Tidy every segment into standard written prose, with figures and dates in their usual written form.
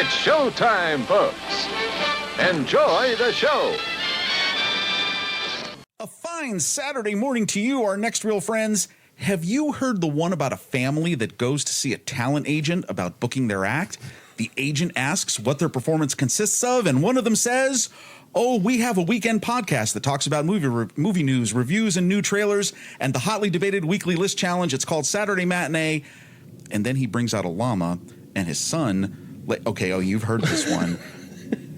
It's showtime, folks. Enjoy the show. A fine Saturday morning to you, our next real friends. Have you heard the one about a family that goes to see a talent agent about booking their act? The agent asks what their performance consists of, and one of them says, "Oh, we have a weekend podcast that talks about movie news, reviews, and new trailers, and the hotly debated weekly list challenge. It's called Saturday Matinée." And then he brings out a llama, and his son, you've heard this one.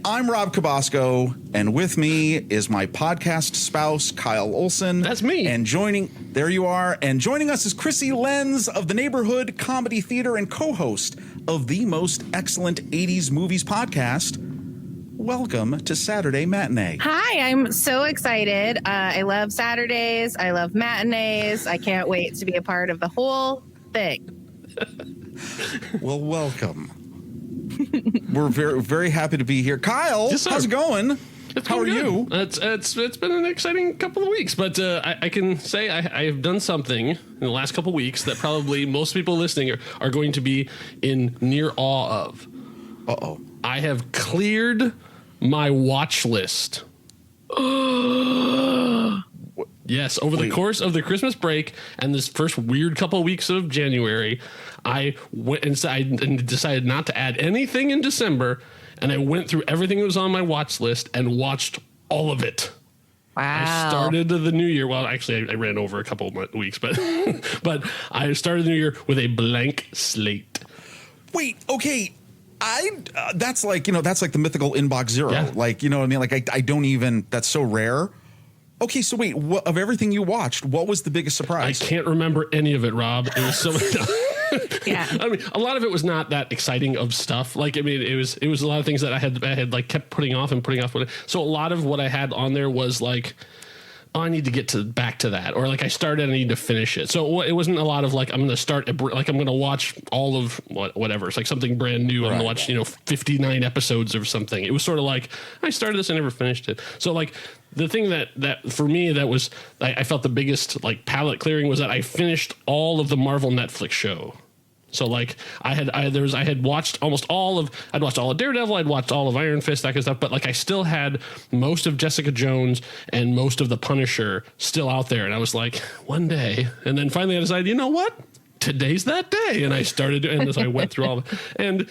I'm Rob Kubasko, and with me is my podcast spouse, Kyle Olson. That's me. And joining us is Krissy, Lenz of the Neighborhood Comedy Theater and co-host of the most excellent 80s movies podcast. Welcome to Saturday Matinée. Hi, I'm so excited. I love Saturdays. I love matinees. I can't wait to be a part of the whole thing. Well, welcome. We're very, very happy to be here. Kyle, how's it going? How are you? It's been an exciting couple of weeks, but I can say I have done something in the last couple of weeks that probably most people listening are going to be in near awe of. Uh-oh. I have cleared my watch list. Yes, over the course of the Christmas break and this first weird couple of weeks of January, I went and decided not to add anything in December, and I went through everything that was on my watch list and watched all of it. Wow. I started the new year. Well, actually, I ran over a couple of weeks, but but I started the new year with a blank slate. Wait, okay. That's like the mythical inbox zero. Yeah. Like, you know what I mean? Like, I don't even, that's so rare. Okay, so wait, of everything you watched, what was the biggest surprise? I can't remember any of it, Rob. It was so Yeah. I mean, a lot of it was not that exciting of stuff. Like, I mean, it was a lot of things that I had like kept putting off. So a lot of what I had on there was like, oh, I need to get back to that, or like I started, I need to finish it. So it wasn't a lot of like I'm going to start like I'm going to watch all of whatever. It's like something brand new. I'm going to watch 59 episodes of something. It was sort of like I started this and never finished it. So like the thing that for me that was I felt the biggest like palate clearing was that I finished all of the Marvel Netflix show. So like I had watched I'd watched all of Daredevil, I'd watched all of Iron Fist, that kind of stuff, but like I still had most of Jessica Jones and most of the Punisher still out there, and I was like, one day, and then finally I decided, you know what? Today's that day, and I started, and so I went through all of it, and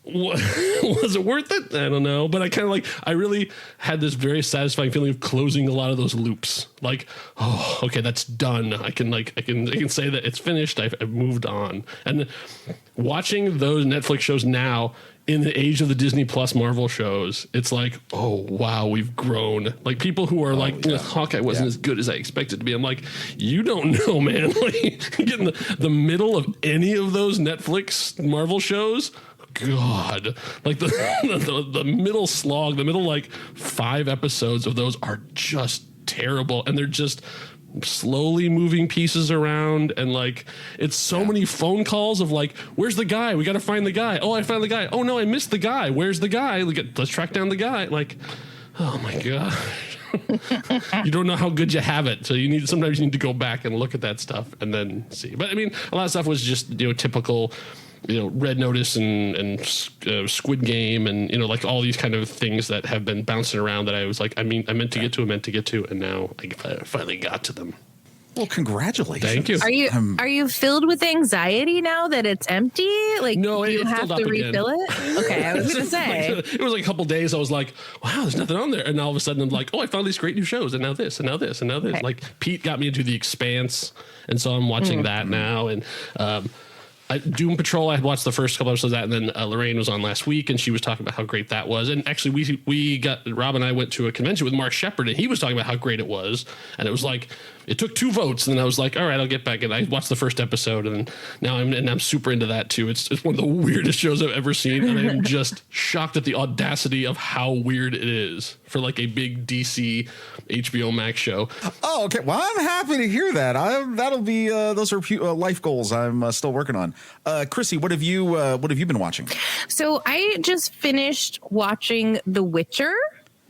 was it worth it? I don't know, but I really had this very satisfying feeling of closing a lot of those loops. Like, oh, okay, that's done. I can say that it's finished. I've moved on. And watching those Netflix shows now in the age of the Disney Plus Marvel shows, it's like, oh wow, we've grown. Like people who are Hawkeye wasn't as good as I expected to be. I'm like, you don't know, man. Like getting the middle of any of those Netflix Marvel shows. God, like the middle slog, the middle like 5 episodes of those are just terrible, and they're just slowly moving pieces around, and like it's so many phone calls of like, where's the guy? We got to find the guy. Oh, I found the guy. Oh no, I missed the guy. Where's the guy? Let's track down the guy. Like, oh my god. You don't know how good you have it, so sometimes you need to go back and look at that stuff and then see. But I mean, a lot of stuff was just typical. Red Notice and Squid Game and, like all these kind of things that have been bouncing around that I was like, I meant to get to, and now I finally got to them. Well, congratulations. Thank you. Are you filled with anxiety now that it's empty? Like, no, you have to refill it? Okay, I was going to say. It was like a couple days. I was like, wow, there's nothing on there. And all of a sudden I'm like, oh, I found these great new shows, and now this, and now this, and now this. Okay. Like Pete got me into The Expanse, and so I'm watching that now. And Doom Patrol, I had watched the first couple episodes of that, and then Lorraine was on last week, and she was talking about how great that was. And actually, Rob and I went to a convention with Mark Shepard, and he was talking about how great it was. And it was like, it took 2 votes, and then I was like, all right, I'll get back. And I watched the first episode, and now I'm super into that too. It's one of the weirdest shows I've ever seen, and I'm just shocked at the audacity of how weird it is for like a big DC HBO Max show. Oh, okay. Well, I'm happy to hear that. That'll be those are life goals I'm still working on. Krissy, what have you been watching? So I just finished watching The Witcher.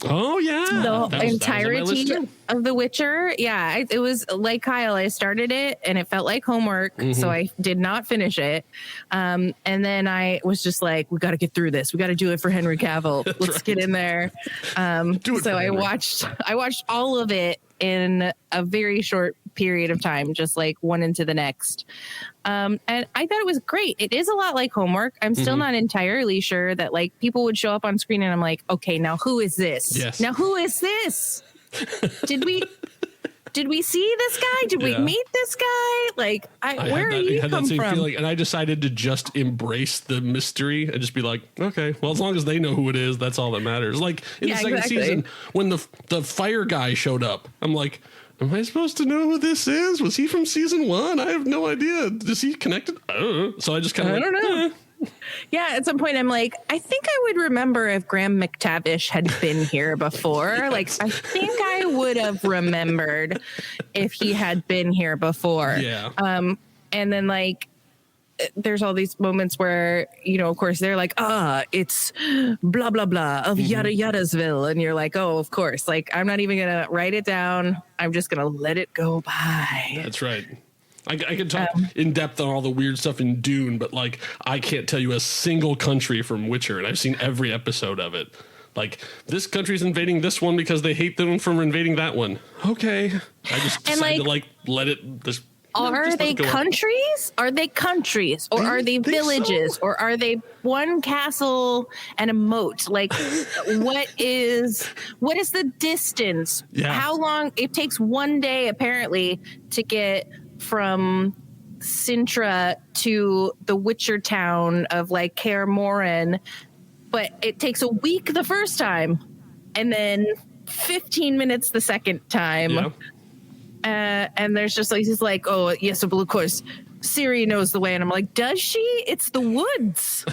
Oh yeah, The entirety of The Witcher. Yeah, it was like Kyle. I started it and it felt like homework, so I did not finish it. And then I was just like, "We got to get through this. We got to do it for Henry Cavill. Let's get in there." So I watched all of it in a very short period of time, just like one into the next. And I thought it was great. It is a lot like homework. I'm still not entirely sure that like people would show up on screen and I'm like, okay, now who is this? Yes. Now who is this? Did we see this guy? Did we meet this guy? Like, where did he come from? Feeling, and I decided to just embrace the mystery and just be like, okay, well, as long as they know who it is, that's all that matters. Like in the second season, when the fire guy showed up, I'm like, am I supposed to know who this is? Was he from season 1? I have no idea. Is he connected? I don't know. So I just kind of I don't know. Yeah, at some point I'm like, I think I would remember if Graham McTavish had been here before. Yes. Like, I think I would have remembered if he had been here before. Yeah. And then like, there's all these moments where, you know, of course they're like, it's blah, blah, blah of yada yadasville. And you're like, oh, of course. Like, I'm not even going to write it down. I'm just going to let it go by. That's right. I can talk in depth on all the weird stuff in Dune, but like I can't tell you a single country from Witcher, and I've seen every episode of it. Like, this country's invading this one because they hate them from invading that one. Okay. I just decided to like let it just. Are they countries? Are they countries? Or are they villages? So? Or are they one castle and a moat? Like, what is the distance? Yeah. How long? It takes one day, apparently, to get from Sintra to the Witcher town of, like, Kaer Morhen. But it takes a week the first time. And then 15 minutes the second time. Yeah. And there's just like, he's like, oh, yes, well, of course, Siri knows the way. And I'm like, does she? It's the woods.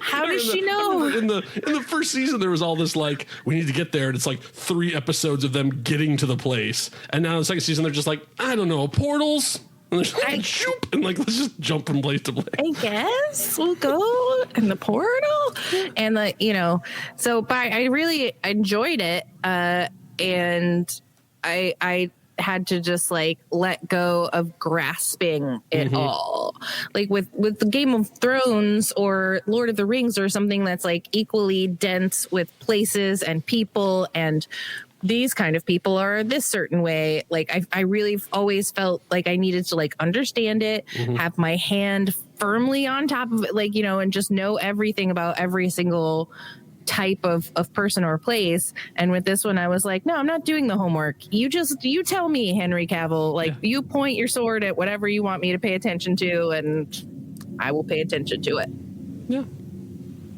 How does she know? In the first season, there was all this like, we need to get there. And it's like 3 episodes of them getting to the place. And now in the second season, they're just like, I don't know, portals. And they're just like, shoop, and like, let's just jump from place to place. I guess we'll go in the portal. And like, you know, so I really enjoyed it. And I had to just like let go of grasping it all. Like with the Game of Thrones or Lord of the Rings or something that's like equally dense with places and people, and these kind of people are this certain way. Like I really always felt like I needed to like understand it, have my hand firmly on top of it, like, you know, and just know everything about every single type of person or place. And with this one, I was like, no, I'm not doing the homework. You tell me, Henry Cavill, like, you point your sword at whatever you want me to pay attention to, and I will pay attention to it. Yeah.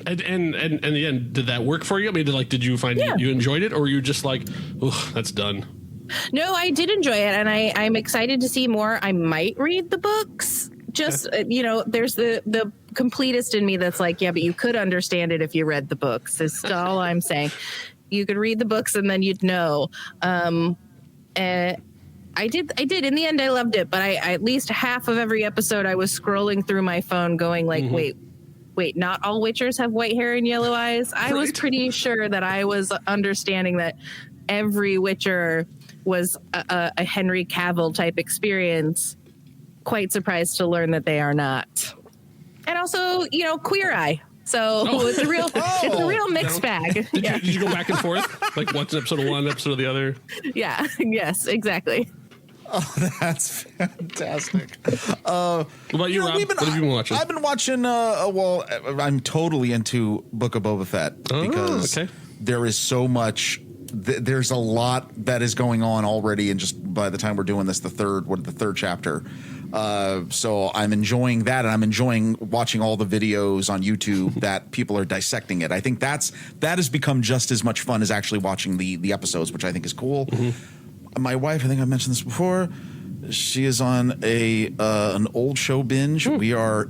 And in the end, did that work for you? I mean, did you find you enjoyed it, or were you just like, oh, that's done? No, I did enjoy it, and I'm excited to see more. I might read the books. Just, you know, there's the completist in me that's like, yeah, but you could understand it if you read the books. Is all I'm saying. You could read the books and then you'd know. I did. In the end, I loved it. But I at least half of every episode, I was scrolling through my phone going like, wait, not all Witchers have white hair and yellow eyes. I was pretty sure that I was understanding that every Witcher was a Henry Cavill type experience. Quite surprised to learn that they are not. And also, you know, Queer Eye. So it's a real mixed bag. Did you go back and forth? Like what's episode of one, episode of the other? Yeah. Yes, exactly. Oh, that's fantastic. What about you, Rob? What have you been watching? I've been watching, I'm totally into Book of Boba Fett because there is so much. There's a lot that is going on already, and just by the time we're doing this, the third chapter. So I'm enjoying that, and I'm enjoying watching all the videos on YouTube that people are dissecting it. I think that has become just as much fun as actually watching the episodes, which I think is cool. My wife, I think I mentioned this before, she is on an old show binge. We are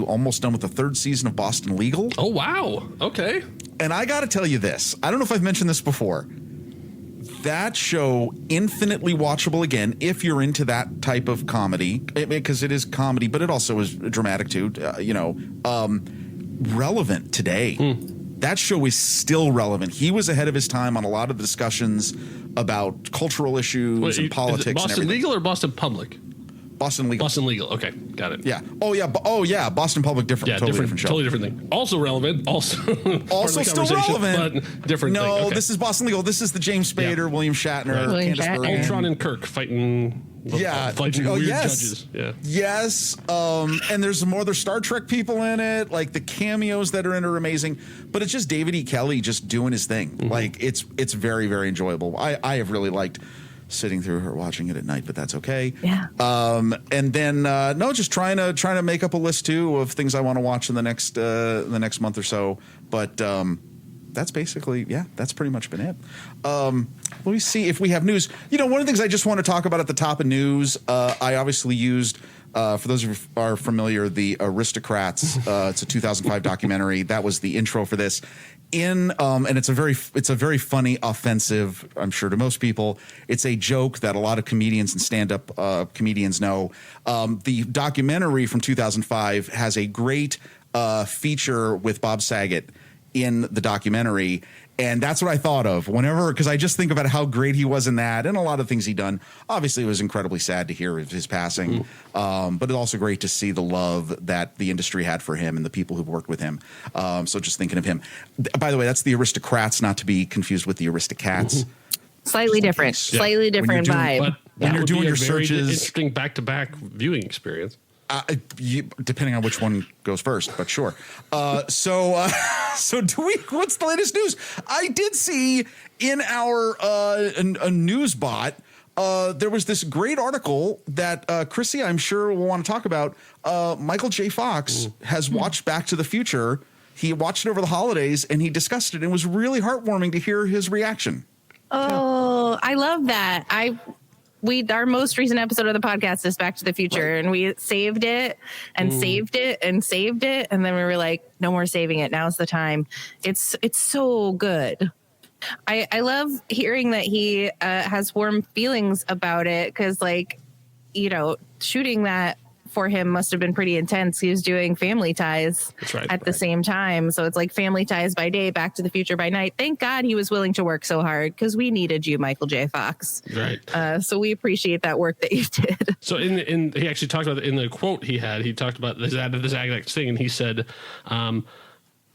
almost done with the 3rd season of Boston Legal. Oh, wow. Okay. And I got to tell you this. I don't know if I've mentioned this before. That show, infinitely watchable again, if you're into that type of comedy, because it is comedy, but it also is dramatic too, relevant today. that show is still relevant. He was ahead of his time on a lot of the discussions about cultural issues and politics. Is it Boston and everything. Legal or Boston Public? Boston Legal. Boston Legal. Okay, got it. Yeah. Oh yeah. Boston Public. Different. Yeah, totally different show. Totally different thing. Also relevant. Also still relevant. But different. No, thing. Okay. This is Boston Legal. This is the James Spader, William Shatner, William Candace Shatner. Bergen. Ultron and Kirk fighting. Fighting weird judges. Yeah. Yes. And there's some other Star Trek people in it. Like the cameos that are in are amazing. But it's just David E. Kelly just doing his thing. Mm-hmm. Like it's very, very enjoyable. I have really liked sitting through her watching it at night, but that's okay. Yeah. And then just trying to make up a list too of things I want to watch in the next month or so. But that's basically, that's pretty much been it. Let me see if we have news. One of the things I just want to talk about at the top of news, I obviously used, for those of you who are familiar, the Aristocrats. It's a 2005 documentary. That was the intro for this. And it's a very funny, offensive, I'm sure to most people. It's a joke that a lot of comedians and stand-up comedians know. The documentary from 2005 has a great feature with Bob Saget in the documentary. And that's what I thought of because I just think about how great he was in that and a lot of things he'd done. Obviously, it was incredibly sad to hear of his passing, but it's also great to see the love that the industry had for him and the people who've worked with him. So just thinking of him. By the way, that's the Aristocrats, not to be confused with the Aristocats. Slightly different When vibe. But when you're doing your very searches, interesting back-to-back viewing experience. Depending on which one goes first, but sure. So what's the latest news? I did see in our a news bot, there was this great article that Krissy, I'm sure will want to talk about. Michael J. Fox has watched Back to the Future. He watched it over the holidays and he discussed it. And it was really heartwarming to hear his reaction. Oh, I love that. Our most recent episode of the podcast is Back to the Future, and we saved it and saved it and saved it, and then we were like, no more saving it. Now's the time. It's so good. I love hearing that he has warm feelings about it because, shooting that for him must have been pretty intense. He was doing Family Ties at the same time. So it's like Family Ties by day, Back to the Future by night. Thank God he was willing to work so hard because we needed you, Michael J. Fox. Right. So we appreciate that work that you did. So he actually talked about it in the quote he talked about this exact thing. And he said, so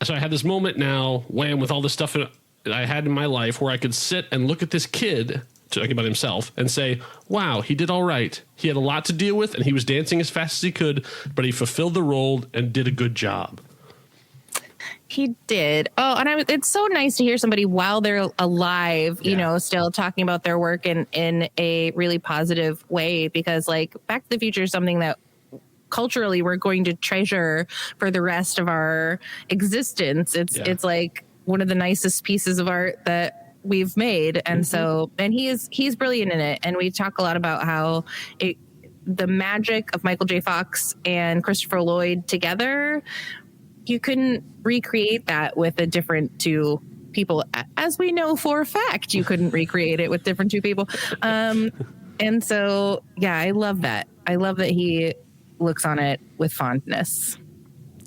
I had this moment now, wham, with all this stuff that I had in my life where I could sit and look at this kid talking about himself and say, wow, he did all right. He had a lot to deal with and he was dancing as fast as he could, but he fulfilled the role and did a good job. He did. Oh, and it's so nice to hear somebody while they're alive, still talking about their work in a really positive way, because Back to the Future is something that culturally we're going to treasure for the rest of our existence. It's like one of the nicest pieces of art that we've made. And so, and he's brilliant in it. And we talk a lot about how the magic of Michael J. Fox and Christopher Lloyd together, you couldn't recreate that with a different two people. As we know for a fact, you couldn't recreate it with different two people. And so, I love that. I love that he looks on it with fondness.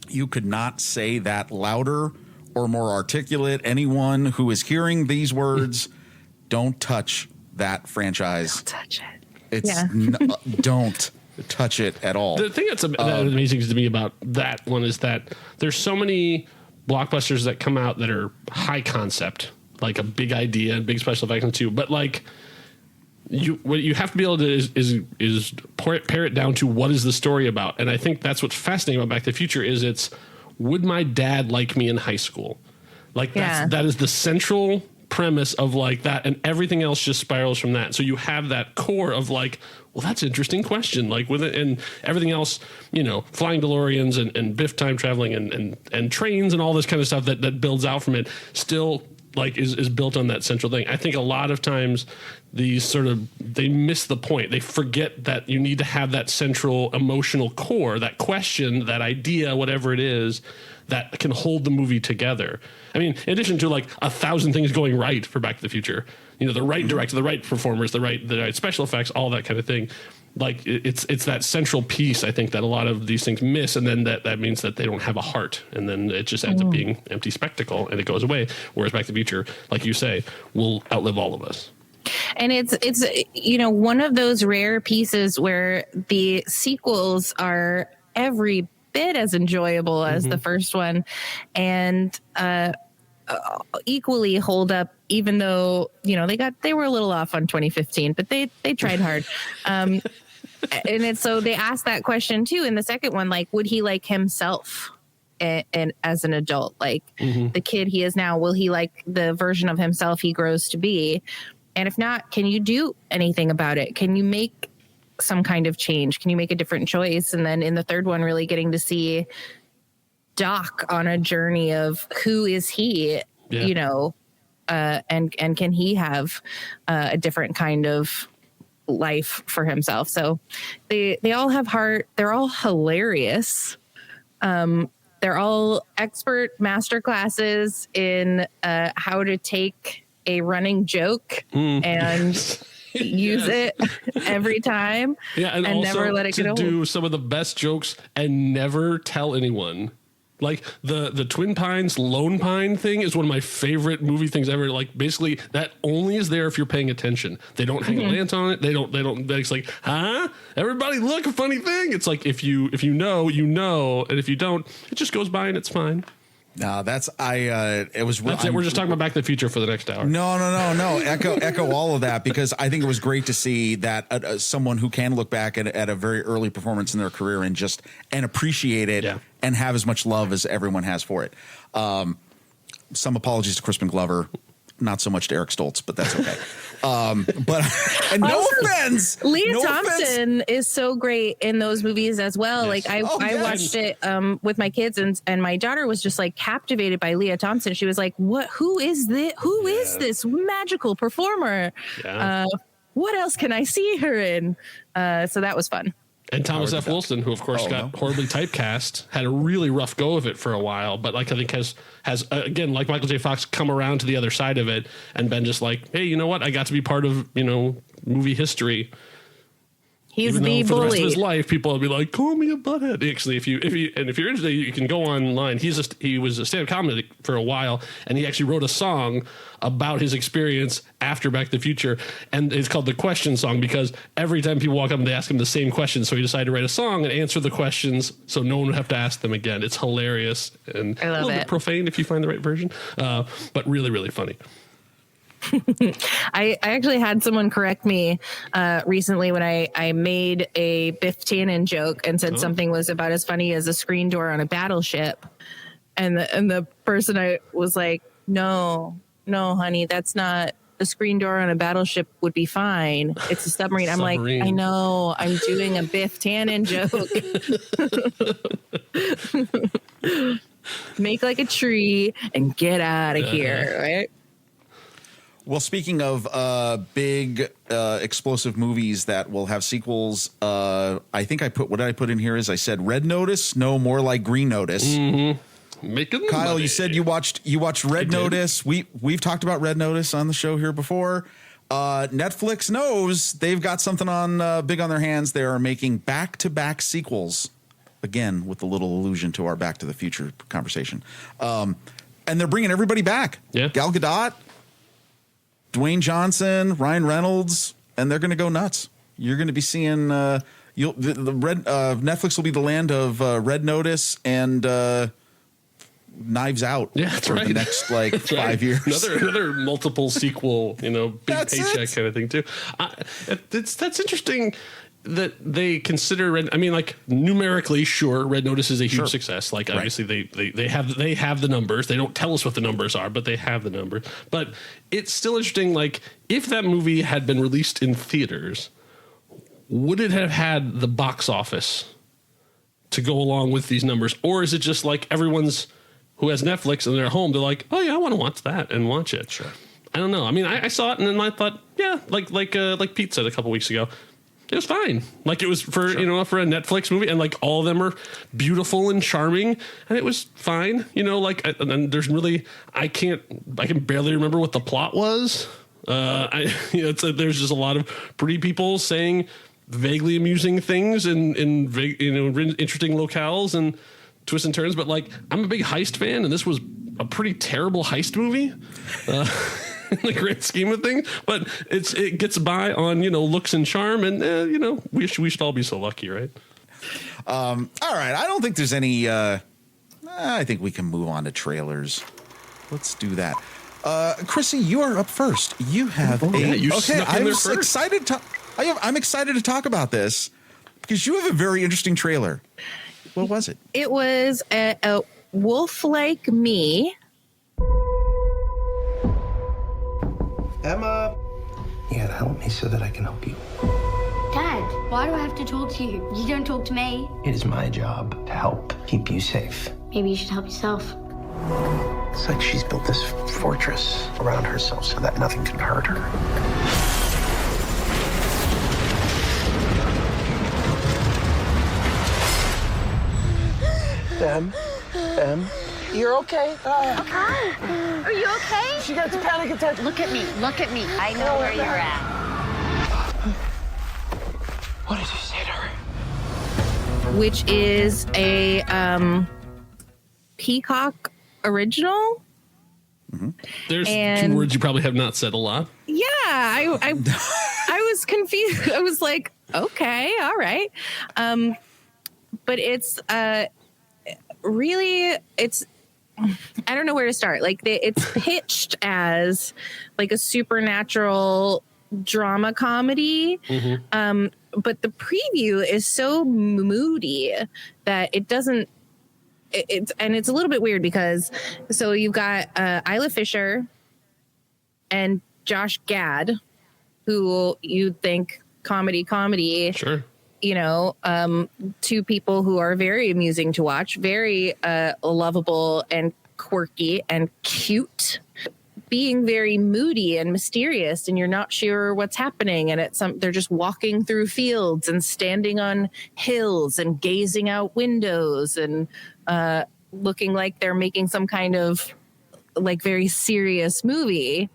You could not say that louder or more articulate. Anyone who is hearing these words, don't touch that franchise. Don't touch it. Don't touch it at all. The thing that's amazing to me about that one is that there's so many blockbusters that come out that are high concept, like a big idea and big special effects too. But what you have to be able to is pare it down to what is the story about. And I think that's what's fascinating about Back to the Future is would my dad like me in high school? That is the central premise of that, and everything else just spirals from that. So you have that core of well, that's an interesting question. With it and everything else, flying DeLoreans and Biff time traveling and trains and all this kind of stuff that builds out from it still is built on that central thing. I think a lot of times these sort of, they miss the point. They forget that you need to have that central emotional core, that question, that idea, whatever it is, that can hold the movie together. I mean, in addition to like 1,000 things going right for Back to the Future, you know, the right director, the right performers, the right special effects, all that kind of thing. Like it's that central piece, I think, that a lot of these things miss, and then that means that they don't have a heart, and then it just ends up being empty spectacle, and it goes away. Whereas Back to the Future, like you say, will outlive all of us. And it's you know, one of those rare pieces where the sequels are every bit as enjoyable as the first one, and equally hold up, even though, you know, they were a little off on 2015, but they tried hard. And it's, so they asked that question too in the second one, like, would he like himself and as an adult, like the kid he is now, will he like the version of himself he grows to be? And if not, can you do anything about it? Can you make some kind of change? Can you make a different choice? And then in the third one, really getting to see Doc on a journey of who is he, you know, and can he have a different kind of life for himself? So they all have heart. They're all hilarious. They're all expert master classes in how to take a running joke and use it every time, and also never let it get old. Do some of the best jokes and never tell anyone. Like the Twin Pines Lone Pine thing is one of my favorite movie things ever. Like basically that only is there if you're paying attention. They don't hang a lantern on it. They don't. It's like, huh? Everybody, look, a funny thing. It's like if you know, you know, and if you don't, it just goes by and it's fine. No, that's it was. That's it. We're just talking about Back to the Future for the next hour. No. Echo all of that, because I think it was great to see that someone who can look back at a very early performance in their career and appreciate it and have as much love as everyone has for it. Some apologies to Crispin Glover. Not so much to Eric Stoltz, but that's okay. But and no offense, Leah Thompson is so great in those movies as well. Yes. Like I watched it with my kids, and my daughter was just like captivated by Leah Thompson. She was like, "What? Who is this? Who is this magical performer? What else can I see her in?" So that was fun. And Thomas F. Wilson, who of course got horribly typecast, had a really rough go of it for a while, but like I think has again, like Michael J. Fox, come around to the other side of it and been just like, hey, you know what? I got to be part of, you know, movie history. He's Even the for bully. the rest of his life, people will be like, "Call me a butthead." Actually, if you're interested, you can go online. He was a stand-up comedy for a while, and he actually wrote a song about his experience after Back to the Future, and it's called the Question Song, because every time people walk up and they ask him the same question, so he decided to write a song and answer the questions, so no one would have to ask them again. It's hilarious and I love a little it. bit profane if you find the right version, but really, really funny. I actually had someone correct me recently when I made a Biff Tannen joke and said something was about as funny as a screen door on a battleship, and the person I was like, no, honey, that's not. The screen door on a battleship would be fine. It's a submarine. I'm like, I know, I'm doing a Biff Tannen joke. Make like a tree and get out of here, right? Well, speaking of big explosive movies that will have sequels, I think what did I put in here? Is I said Red Notice, no, more like Green Notice. Making Kyle, money. you said you watched Red Notice. We've talked about Red Notice on the show here before. Netflix knows they've got something on big on their hands. They are making back-to-back sequels, again with a little allusion to our Back to the Future conversation. And they're bringing everybody back. Yeah. Gal Gadot, Dwayne Johnson, Ryan Reynolds, and they're going to go nuts. You're going to be seeing Netflix will be the land of Red Notice and Knives Out for the next 5 years. Another multiple sequel, big paycheck kind of thing too. That's interesting that they consider numerically, sure, Red Notice is a huge success. Like obviously they have the numbers. They don't tell us what the numbers are, but they have the numbers. But it's still interesting. Like if that movie had been released in theaters, would it have had the box office to go along with these numbers, or is it just like everyone's who has Netflix and they're at home, they're like, oh yeah, I want to watch that and watch it. Sure. don't know. I mean, I saw it and then I thought, yeah, like Pete said a couple weeks ago, it was fine. Like it was for, for a Netflix movie, and like all of them are beautiful and charming, and it was fine. And there's really, I can barely remember what the plot was. There's just a lot of pretty people saying vaguely amusing things in interesting locales and twists and turns. But like, I'm a big heist fan, and this was a pretty terrible heist movie. In the grand scheme of things, but it gets by on looks and charm, and we should all be so lucky, right? All right, I don't think there's any. I think we can move on to trailers. Let's do that. Krissy, you are up first. You have I'm excited to talk about this because you have a very interesting trailer. What was it? It was a Wolf Like Me. Emma, you gotta help me so that I can help you. Dad, why do I have to talk to you? You don't talk to me. It is my job to help keep you safe. Maybe you should help yourself. It's like she's built this fortress around herself so that nothing can hurt her. Em, you're okay. Are you okay? She got a panic attack. Look at me. Look at me. I know where you're at. What did you say to her? Which is a Peacock original. Mm-hmm. There's two words you probably have not said a lot. Yeah, I was confused. I was like, okay, all right. But it's really, I don't know where to start. Like it's pitched as like a supernatural drama comedy. Mm-hmm. But the preview is so moody that it doesn't, it's a little bit weird because so you've got Isla Fisher and Josh Gad, who you'd think comedy. Sure. Two people who are very amusing to watch, very lovable and quirky and cute, being very moody and mysterious, and you're not sure what's happening. And they're just walking through fields and standing on hills and gazing out windows and looking like they're making some kind of like very serious movie.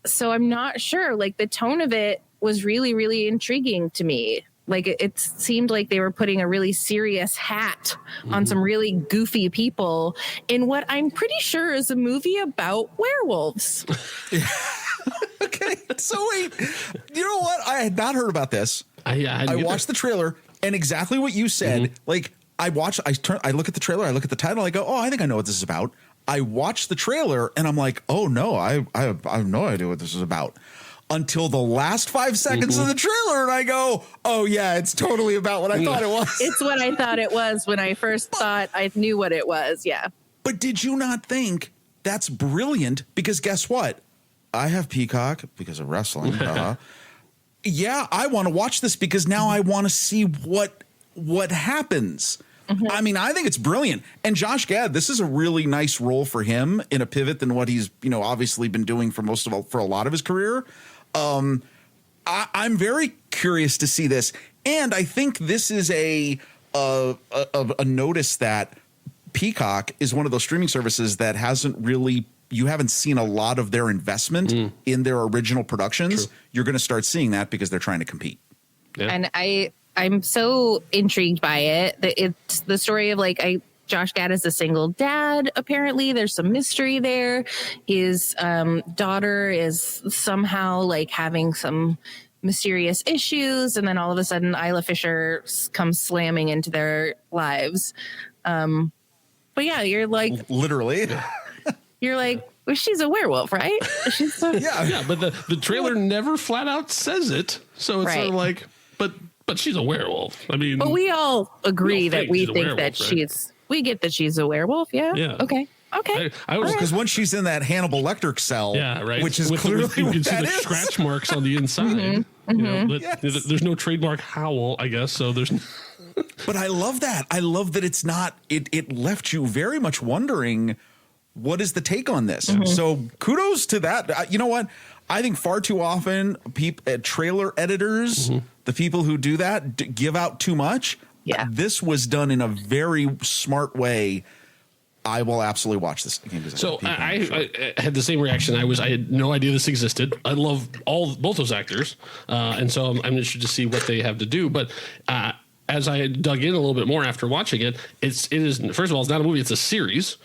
So I'm not sure. Like the tone of it was really, really intriguing to me. Like it seemed like they were putting a really serious hat on some really goofy people in what I'm pretty sure is a movie about werewolves. Okay, so wait, you know what? I had not heard about this. I watched the trailer, and exactly what you said. Mm-hmm. Like I look at the trailer, I look at the title, I go, oh, I think I know what this is about. I watched the trailer, and I'm like, oh no, I have no idea what this is about. Until the last 5 seconds of the trailer, and I go, oh yeah, it's totally about what I thought it was. It's what I thought it was when I first thought I knew what it was, yeah. But did you not think that's brilliant? Because guess what? I have Peacock because of wrestling. Yeah, I want to watch this because now I want to see what happens. Mm-hmm. I mean, I think it's brilliant. And Josh Gad, this is a really nice role for him in a pivot than what he's, obviously been doing for a lot of his career. I'm very curious to see this, and I think this is a notice that Peacock is one of those streaming services that you haven't seen a lot of their investment in their original productions. True. You're going to start seeing that because they're trying to compete. Yeah. And I'm so intrigued by it. It's the story of Josh Gad is a single dad. Apparently there's some mystery there. His daughter is somehow having some mysterious issues. And then all of a sudden Isla Fisher comes slamming into their lives. But yeah, you're literally, you're like, well, she's a werewolf, right? She's yeah. But the trailer never flat out says it. So it's sort of like, but she's a werewolf. I mean, but we all agree that we think werewolf, that right? We get that she's a werewolf. Yeah. Yeah. Okay. I was because once she's in that Hannibal Lecter cell, right, which is you clearly can see the scratch marks on the inside. Yes. There's no trademark howl, I guess. So there's. But I love that. I love that it's not. It left you very much wondering what is the take on this? So kudos to that. You know what? I think far too often trailer editors, the people who do that, give out too much. Yeah. This was done in a very smart way. I will absolutely watch this. So I had the same reaction. I had no idea this existed. I love both those actors, and so I'm interested to see what they have to do. But as I dug in a little bit more after watching it, it is first of all, it's not a movie; it's a series,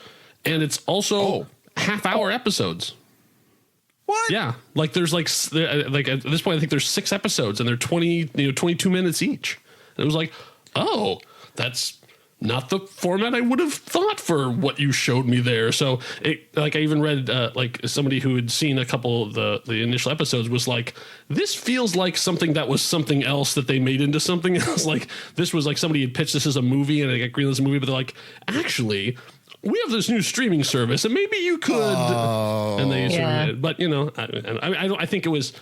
and it's also half-hour episodes. What? Yeah, like there's like at this point, I think there's 6 episodes, and they're 22 minutes each. And it was like, oh, that's not the format I would have thought for what you showed me there. So I even read like somebody who had seen a couple of the initial episodes was like, this feels like something that was something else that they made into something else. Like this was like somebody had pitched this as a movie and they got greenlit as a movie, but they're like, actually, we have this new streaming service and maybe you could. And they did. But I think it was,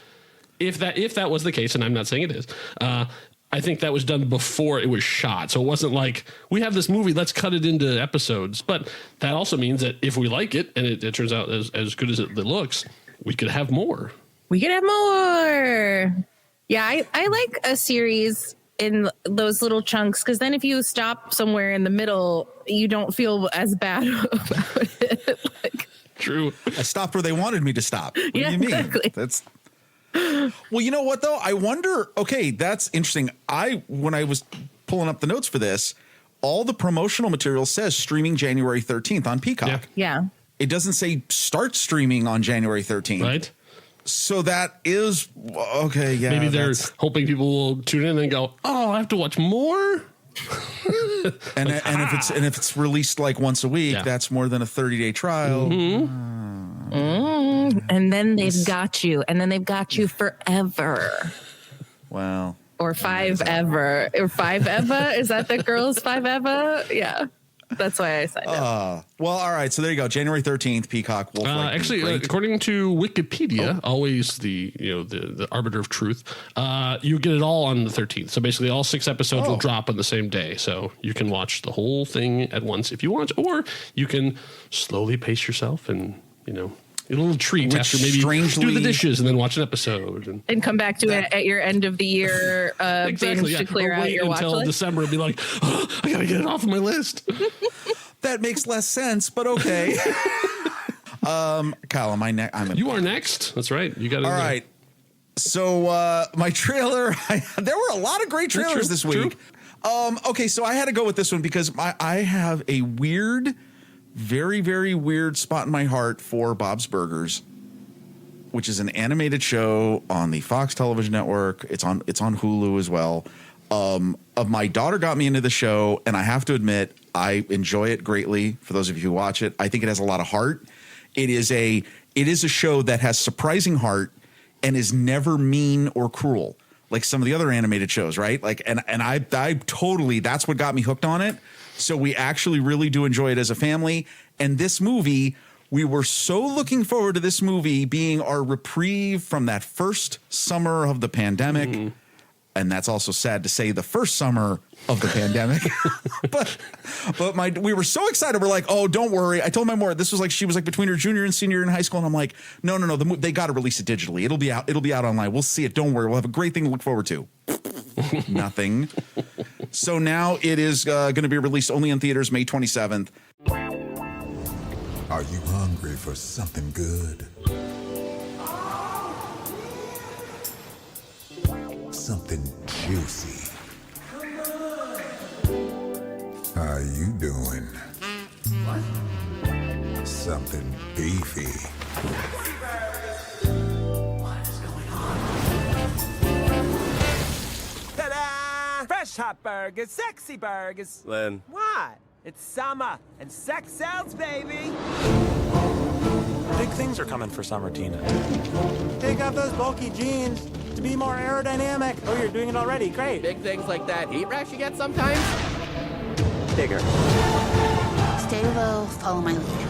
if that was the case, and I'm not saying it is, I think that was done before it was shot. So it wasn't like, we have this movie, let's cut it into episodes. But that also means that if we like it, and it turns out as good as it looks, we could have more. We could have more. Yeah, I like a series in those little chunks, because then if you stop somewhere in the middle, you don't feel as bad about it. True. I stopped where they wanted me to stop. What do you mean? Exactly. That's... Well, you know what, though? I wonder, okay, that's interesting. When I was pulling up the notes for this, all the promotional material says streaming January 13th on Peacock. Yeah. It doesn't say start streaming on January 13th. Right. So that is, okay, yeah. Maybe they're hoping people will tune in and go, oh, I have to watch more? and if it's released like once a week, that's more than a 30-day trial. And then they've got you. And then they've got you forever. Wow. Or 5 ever. Or 5 ever? Is that the girls 5 ever? Yeah. That's why I signed up. Well, all right. So there you go. January 13th, Peacock. Actually, according to Wikipedia, always the arbiter of truth, you get it all on the 13th. So basically all 6 episodes will drop on the same day. So you can watch the whole thing at once if you want, or you can slowly pace yourself and, a little treat after maybe do the dishes and then watch an episode. And come back to it at your end of the year binge to clear out your watch until list. December and be like, oh, I got to get it off of my list. That makes less sense, but okay. Kyle, am I next? You are next. That's right. You got it. All right. So my trailer, there were a lot of great trailers this week. Okay, so I had to go with this one because I have a weird, very, very weird spot in my heart for Bob's Burgers, which is an animated show on the Fox television network. It's on Hulu as well. My daughter got me into the show, and I have to admit, I enjoy it greatly. For those of you who watch it, I think it has a lot of heart. It is a show that has surprising heart and is never mean or cruel like some of the other animated shows, right? Like, and I totally, that's what got me hooked on it. So we actually really do enjoy it as a family. And this movie, we were so looking forward to this movie being our reprieve from that first summer of the pandemic. And that's also sad to say, the first summer of the pandemic. but we were so excited. We're like, oh, don't worry. I told my mom, this was like, she was like between her junior and senior in high school. And I'm like, no, they got to release it digitally. It'll be out online. We'll see it. Don't worry. We'll have a great thing to look forward to. Nothing. So now it is going to be released only in theaters May 27th. Are you hungry for something good? Something juicy. How you doing? What? Something beefy. What is going on? Ta-da! Fresh hot burgers, sexy burgers. Len. What? It's summer and sex sells, baby. Big things are coming for summer, Tina. Take off those bulky jeans to be more aerodynamic. Oh, you're doing it already. Great. Big things like that heat rash you get sometimes? Bigger. Stay low, follow my lead.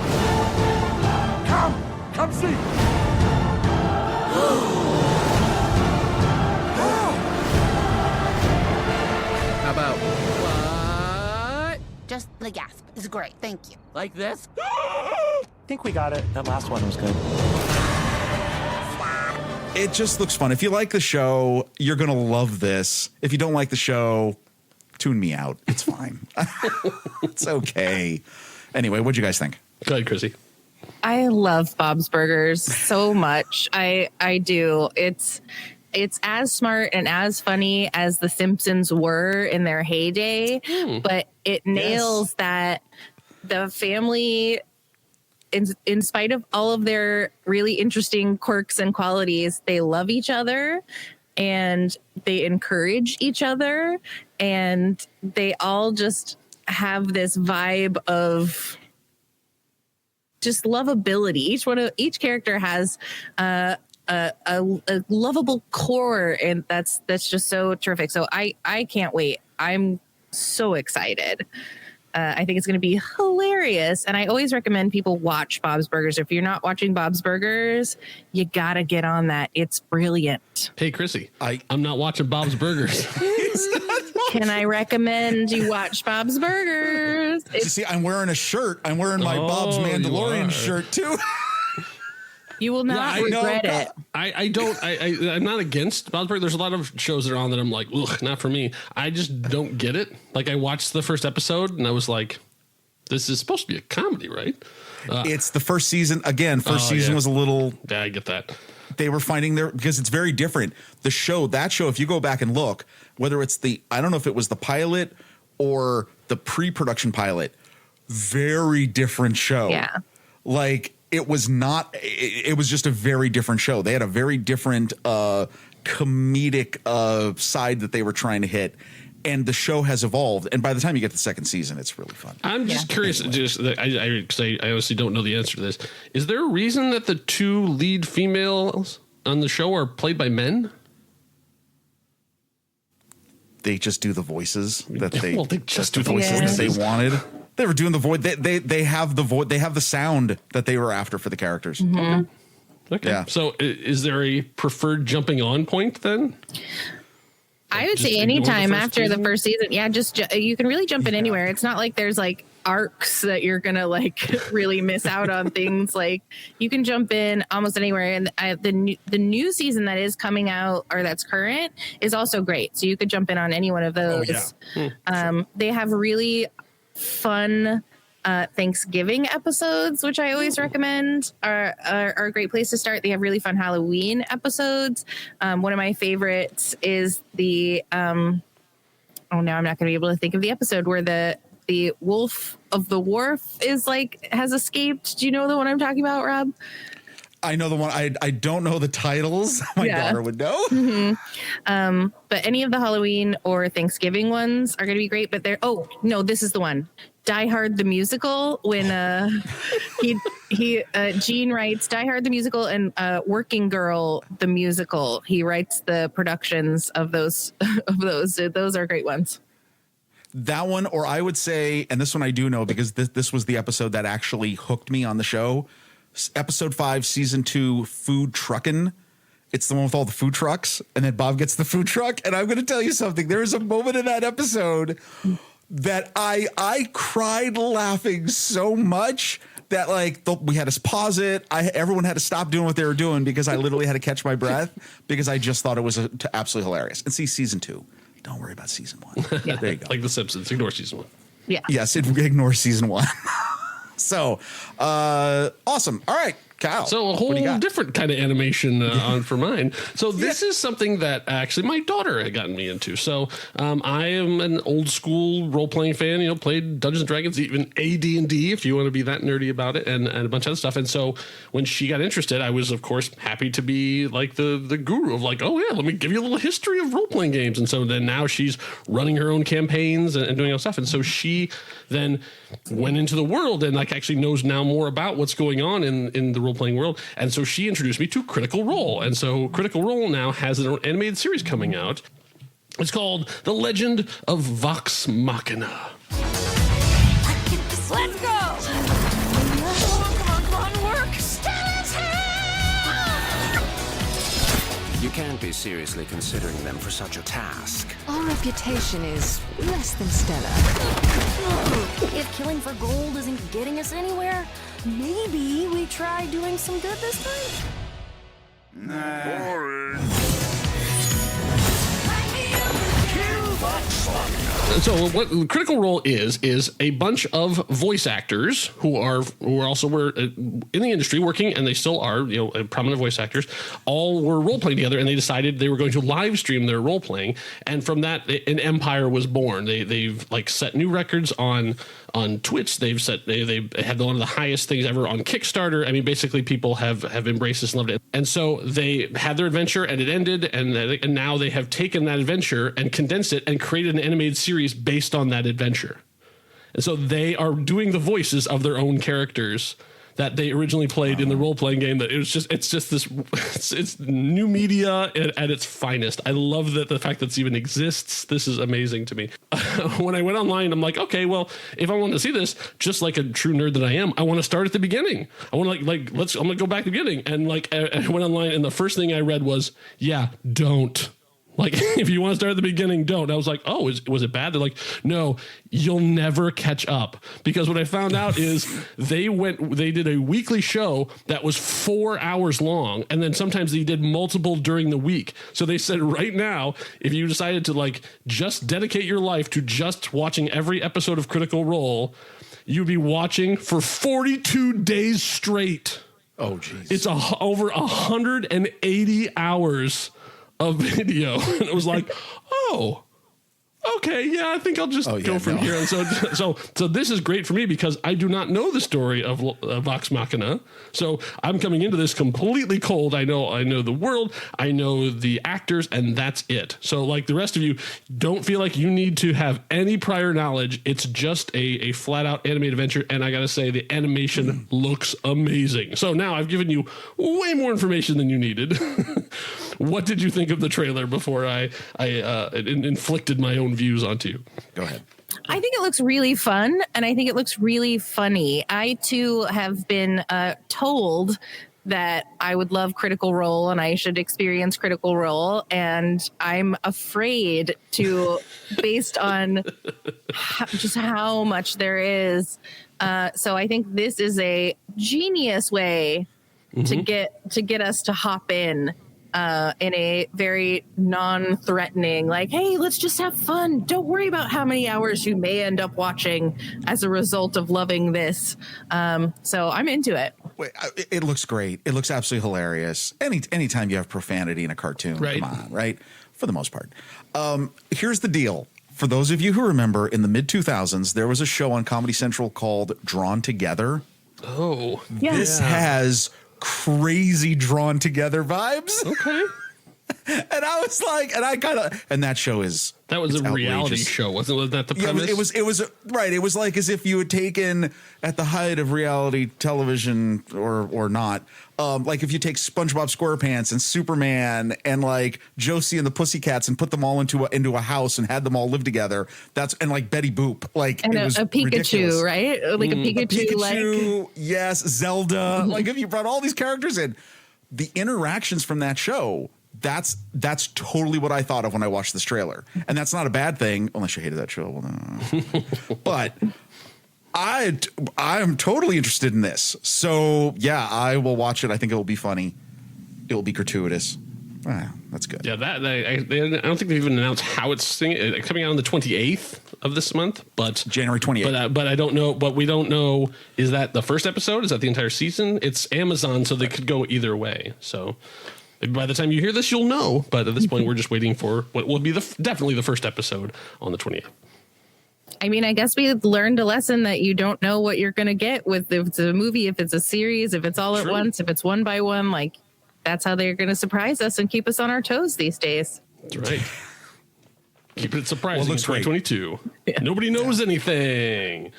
Come see. How about what? Just the gasp is great. Thank you. Like this? think we got it. That last one was good. It just looks fun. If you like the show, you're going to love this. If you don't like the show, tune me out. It's fine. It's okay. Anyway, what'd you guys think? Go ahead, Krissy. I love Bob's Burgers so much. I do. It's as smart and as funny as The Simpsons were in their heyday, but it nails that the family, in spite of all of their really interesting quirks and qualities, they love each other and they encourage each other, and they all just have this vibe of just lovability. Each character has a lovable core, and that's just so terrific. So I can't wait. I'm so excited. I think it's going to be hilarious. And I always recommend people watch Bob's Burgers. If you're not watching Bob's Burgers, you got to get on that. It's brilliant. Hey, Krissy, I'm not watching Bob's Burgers. Can I recommend you watch Bob's Burgers? See, I'm wearing a shirt. I'm wearing my Bob's Mandalorian shirt, too. You will not regret it. I'm not against Bob's Burgers. There's a lot of shows that are on that I'm like, ugh, not for me. I just don't get it. Like, I watched the first episode and I was like, this is supposed to be a comedy, right? It's the first season. Again, season was a little... Yeah, I get that. They were finding because it's very different. That show, if you go back and look, whether it's I don't know if it was the pilot or the pre-production pilot, very different show. Yeah. Like, it was just a very different show. They had a very different comedic side that they were trying to hit. And the show has evolved. And by the time you get to the second season, it's really fun. I'm just curious. Anyway. I honestly don't know the answer to this. Is there a reason that the two lead females on the show are played by men? They just do the voices that they. Well, they just do the voices that they wanted. They were doing the voice. They have the voice. They have the sound that they were after for the characters. Mm-hmm. Okay. Yeah. So, is there a preferred jumping on point then? I would say anytime after the first season. Yeah, you can really jump in anywhere. It's not like there's like arcs that you're gonna like really miss out on things. Like, you can jump in almost anywhere. And the new season that is coming out, or that's current, is also great. So you could jump in on any one of those. They have really fun Thanksgiving episodes, which I always recommend are a great place to start. They have really fun Halloween episodes. One of my favorites is the now I'm not going to be able to think of the episode where the wolf of the wharf has escaped. Do you know the one I'm talking about, Rob? I know the one. I don't know the titles. My daughter would know. Mm-hmm. But any of the Halloween or Thanksgiving ones are going to be great. But this is the one. Die Hard the Musical, when Gene writes Die Hard the Musical and Working Girl the Musical. He writes the productions of those. Those are great ones. That one, or I would say, and this one I do know because this was the episode that actually hooked me on the show. Episode 5, season 2, Food Truckin'. It's the one with all the food trucks, and then Bob gets the food truck. And I'm going to tell you something. There is a moment in that episode that I cried laughing so much that we had to pause it. Everyone had to stop doing what they were doing because I literally had to catch my breath because I just thought it was absolutely hilarious. And see season 2. Don't worry about season 1. Yeah. There you go. Like The Simpsons. Ignore season 1. Yeah. Yes, ignore season 1. So, awesome. All right, Kyle. So a whole different kind of animation on for mine. So this is something that actually my daughter had gotten me into. So I am an old school role playing fan. Played Dungeons and Dragons, even AD&D, if you want to be that nerdy about it, and a bunch of other stuff. And so when she got interested, I was of course happy to be like the guru of like, oh yeah, let me give you a little history of role playing games. And so then now she's running her own campaigns and doing all stuff. And so she then went into the world and actually knows now more about what's going on in the role-playing world. And so she introduced me to Critical Role. And so Critical Role now has an animated series coming out. It's called The Legend of Vox Machina. Let's go! Come on, work! Stella's here! You can't be seriously considering them for such a task. Our reputation is less than stellar. If killing for gold isn't getting us anywhere, maybe we try doing some good this time? Boring. So what Critical Role is a bunch of voice actors who are also were in the industry working, and they still are, prominent voice actors, all were role playing together, and they decided they were going to live stream their role playing, and from that an empire was born. They've like set new records on Twitch. They had one of the highest things ever on Kickstarter. I mean, basically people have embraced this and loved it. And so they had their adventure and it ended, and now they have taken that adventure and condensed it and created an animated series based on that adventure. And so they are doing the voices of their own characters that they originally played in the role-playing game. That it's just this, it's new media at its finest. I love that the fact that this even exists. This is amazing to me. When I went online, I'm like, okay, well, if I want to see this, just like a true nerd that I am, I want to start at the beginning. I want to I'm gonna go back to the beginning. And I went online, and the first thing I read was, yeah, don't. Like, if you want to start at the beginning, don't. I was like, oh, was it bad? They're like, no, you'll never catch up. Because what I found out is they did a weekly show that was 4 hours long. And then sometimes they did multiple during the week. So they said right now, if you decided to just dedicate your life to just watching every episode of Critical Role, you'd be watching for 42 days straight. Oh, geez. It's over 180 hours of video. And it was like, oh, okay, yeah, I think I'll just go from here. And so this is great for me because I do not know the story of Vox Machina. So I'm coming into this completely cold. I know the world, I know the actors, and that's it. So like the rest of you, don't feel like you need to have any prior knowledge. It's just a flat out animated adventure. And I got to say, the animation looks amazing. So now I've given you way more information than you needed. What did you think of the trailer before I inflicted my own views onto you? Go ahead. I think it looks really fun, and I think it looks really funny. I too have been told that I would love Critical Role and I should experience Critical Role, and I'm afraid to, based on just how much there is. So I think this is a genius way to get us to hop in a very non-threatening, like, hey, let's just have fun. Don't worry about how many hours you may end up watching as a result of loving this. So I'm into it. It looks great. It looks absolutely hilarious. Anytime you have profanity in a cartoon, right. Come on, right? For the most part. Here's the deal. For those of you who remember, in the mid-2000s, there was a show on Comedy Central called Drawn Together. Oh. Yes. This has crazy Drawn Together vibes. Okay. And I was like, and that show is, that was a outrageous. Reality show, was that the premise? Yeah, it was right. It was like as if you had taken, at the height of reality television or not, like if you take SpongeBob SquarePants and Superman and like Josie and the Pussycats and put them all into a house and had them all live together. And like Betty Boop, like, and it was a Pikachu, ridiculous. right? Like a Pikachu, like, yes, Zelda. Like if you brought all these characters in, the interactions from that show. That's totally what I thought of when I watched this trailer. And that's not a bad thing, unless you hated that show. But I am totally interested in this. So, yeah, I will watch it. I think it will be funny. It will be gratuitous. That's good. Yeah, I don't think they've even announced how it's coming out on the 28th of this month, but January 28th. But I don't know. But we don't know. Is that the first episode? Is that the entire season? It's Amazon, so they could go either way. So by the time you hear this, you'll know. But at this point, we're just waiting for what will be definitely the first episode on the 28th. I mean, I guess we learned a lesson that you don't know what you're going to get with if it's a movie, if it's a series, if it's all at once, if it's one by one. Like, that's how they're going to surprise us and keep us on our toes these days. That's right. Keep it surprising. Well, in 2022. Yeah. Nobody knows anything.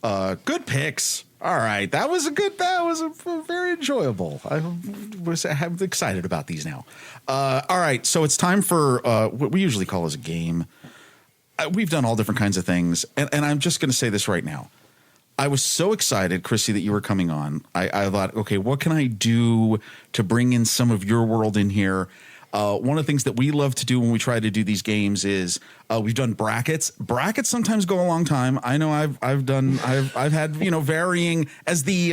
Good picks. All right, that was very enjoyable. I'm excited about these now. All right, so it's time for what we usually call as a game. We've done all different kinds of things, and I'm just going to say this right now. I was so excited, Krissy, that you were coming on. I thought, okay, what can I do to bring in some of your world in here? one of the things that we love to do when we try to do these games is we've done brackets. Brackets sometimes go a long time. I know I've had varying as the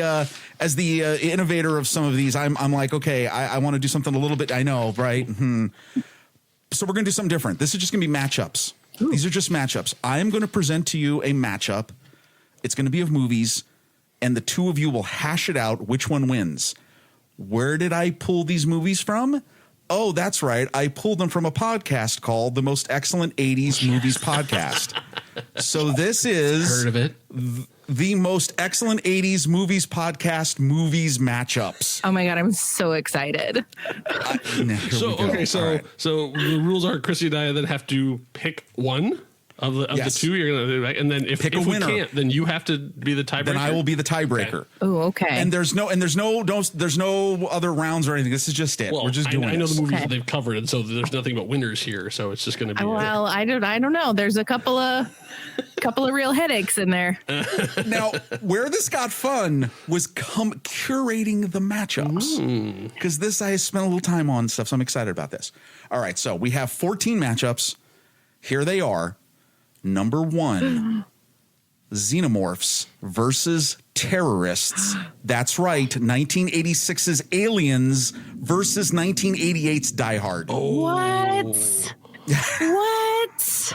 innovator of some of these. I'm like, okay, I want to do something a little bit. I know, right? So we're gonna do something different. This is just gonna be matchups. Ooh. These are just matchups. I am going to present to you a matchup. It's going to be of movies, and the two of you will hash it out which one wins. Where did I pull these movies from? Oh, that's right. I pulled them from a podcast called The Most Excellent 80s Movies Podcast. So this is heard of it. The Most Excellent 80s Movies Podcast movies matchups. Oh my God, I'm so excited. So the rules are Krissy and I then have to pick one of the two. You're gonna do, right? And then if we can't, then you have to be the tiebreaker. Then I will be the tiebreaker. Okay. Oh, okay. And there's no other rounds or anything. This is just it. Well, we're just doing. I know the movies that they've covered, and so there's nothing but winners here. So it's just going to be. Well, I don't know. There's a couple of real headaches in there. Now, where this got fun was curating the matchups, because this I spent a little time on stuff, so I'm excited about this. All right, so we have 14 matchups. Here they are. Number 1, Xenomorphs versus Terrorists. That's right, 1986's Aliens versus 1988's Die Hard. What? What?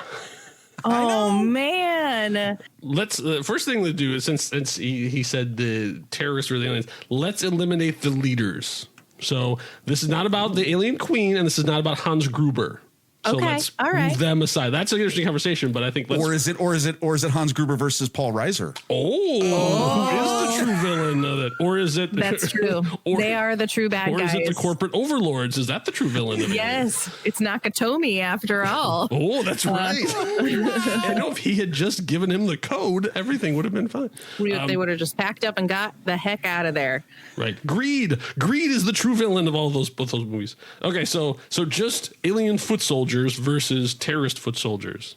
Oh man! Let's first thing to do is since he said the terrorists were the aliens, let's eliminate the leaders. So this is not about the alien queen, and this is not about Hans Gruber. So let's move them aside. That's an interesting conversation, but I think or is it Hans Gruber versus Paul Reiser? Who is the true villain of it? Or is it That's true. They are the true bad guys. Or is it the corporate overlords? Is that the true villain of it? Yes, it's Nakatomi after all. Oh, that's right. I know if he had just given him the code, everything would have been fine. They would have just packed up and got the heck out of there. Right. Greed is the true villain of all both those movies. Okay, so just alien foot soldiers versus terrorist foot soldiers.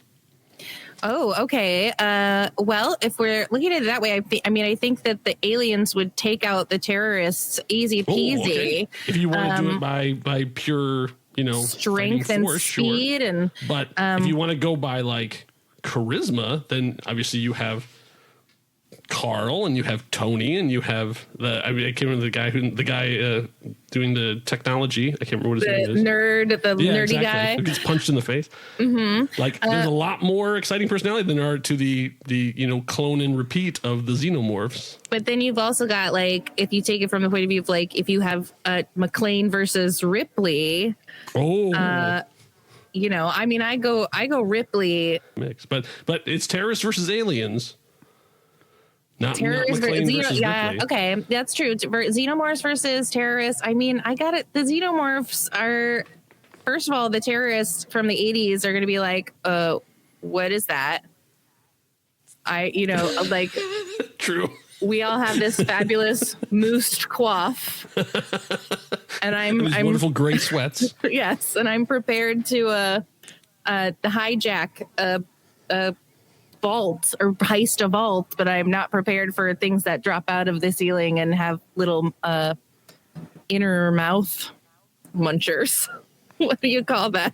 Oh, okay. Well, if we're looking at it that way, I think that the aliens would take out the terrorists easy peasy. Okay. If you want to do it by pure, strength and force, speed, sure. But if you want to go by like charisma, then obviously you have Carl and you have Tony and you have I can't remember the guy doing the technology. I can't remember what his name is. Nerdy guy who gets punched in the face. Mm-hmm. Like there's a lot more exciting personality than there are to the clone and repeat of the Xenomorphs. But then you've also got if you take it from the point of view of if you have McClane versus Ripley. I go Ripley mix, but it's terrorists versus aliens. Not terrorists versus Ripley. Okay, that's true. Xenomorphs versus terrorists. I got it. The Xenomorphs are, first of all, the terrorists from the 80s are going to be like, what is that? True. We all have this fabulous moose coif, and I'm wonderful gray sweats. Yes, and I'm prepared to hijack a vault or heist a vault, but I'm not prepared for things that drop out of the ceiling and have little inner mouth munchers. What do you call that?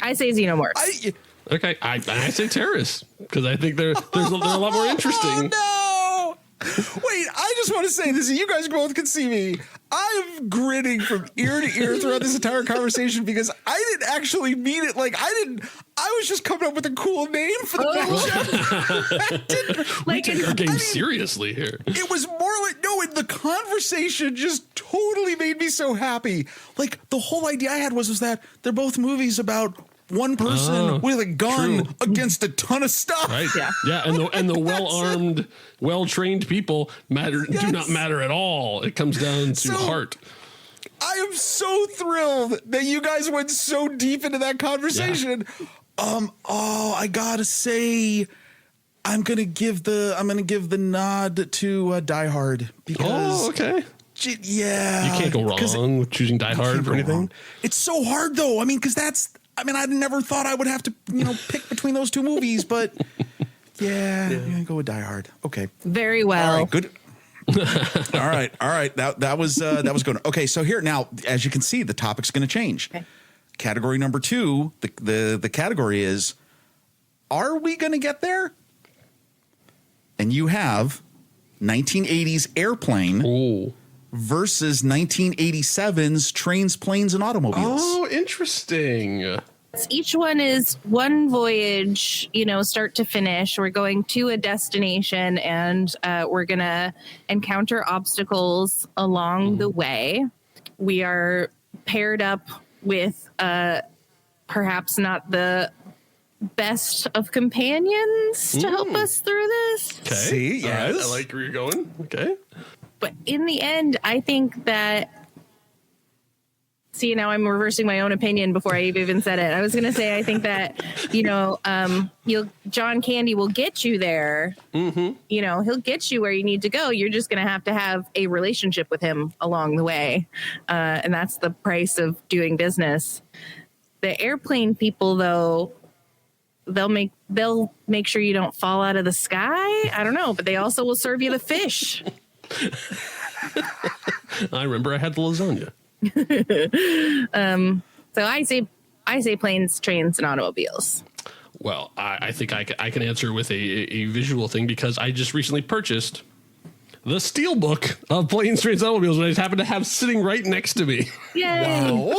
I say Xenomorphs. Okay, I say terrorists because I think they're a lot more interesting. Oh, no! Wait, I just want to say this. You guys both can see me. I'm grinning from ear to ear throughout this entire conversation because I didn't actually mean it. I was just coming up with a cool name for the matchup. We take our game seriously here. It was more the conversation just totally made me so happy. The whole idea I had was that they're both movies about one person with a gun against a ton of stuff. Right. Yeah. And the well-armed, well-trained people do not matter at all. It comes down to heart. I am so thrilled that you guys went so deep into that conversation. Yeah. I gotta say, I'm gonna give the nod to Die Hard because. Oh, okay. Yeah. You can't go wrong with choosing Die Hard or anything. Wrong. It's so hard though. Because I never thought I would have to, pick between those two movies, but I'm going to go with Die Hard. Okay. Very well. All right, good. All right. That was good. Okay, so here now, as you can see, the topic's going to change. Okay. Category number 2, the category is, are we going to get there? And you have 1980s Airplane versus 1987's Trains, Planes, and Automobiles. Oh, interesting. Each one is one voyage, start to finish. We're going to a destination, and we're going to encounter obstacles along the way. We are paired up with perhaps not the best of companions to help us through this. Okay. See, yes. Right. I like where you're going. Okay. But in the end, I think that... See, now I'm reversing my own opinion before I even said it. I was going to say, I think that, John Candy will get you there. Mm-hmm. He'll get you where you need to go. You're just going to have a relationship with him along the way. And that's the price of doing business. The airplane people, though, they'll make sure you don't fall out of the sky. I don't know, but they also will serve you the fish. I remember I had the lasagna. So I say planes, trains, and automobiles. Well, I think I can answer with a visual thing, because I just recently purchased the steelbook of Planes, Trains, and Automobiles, which I happen to have sitting right next to me. Yay! Wow.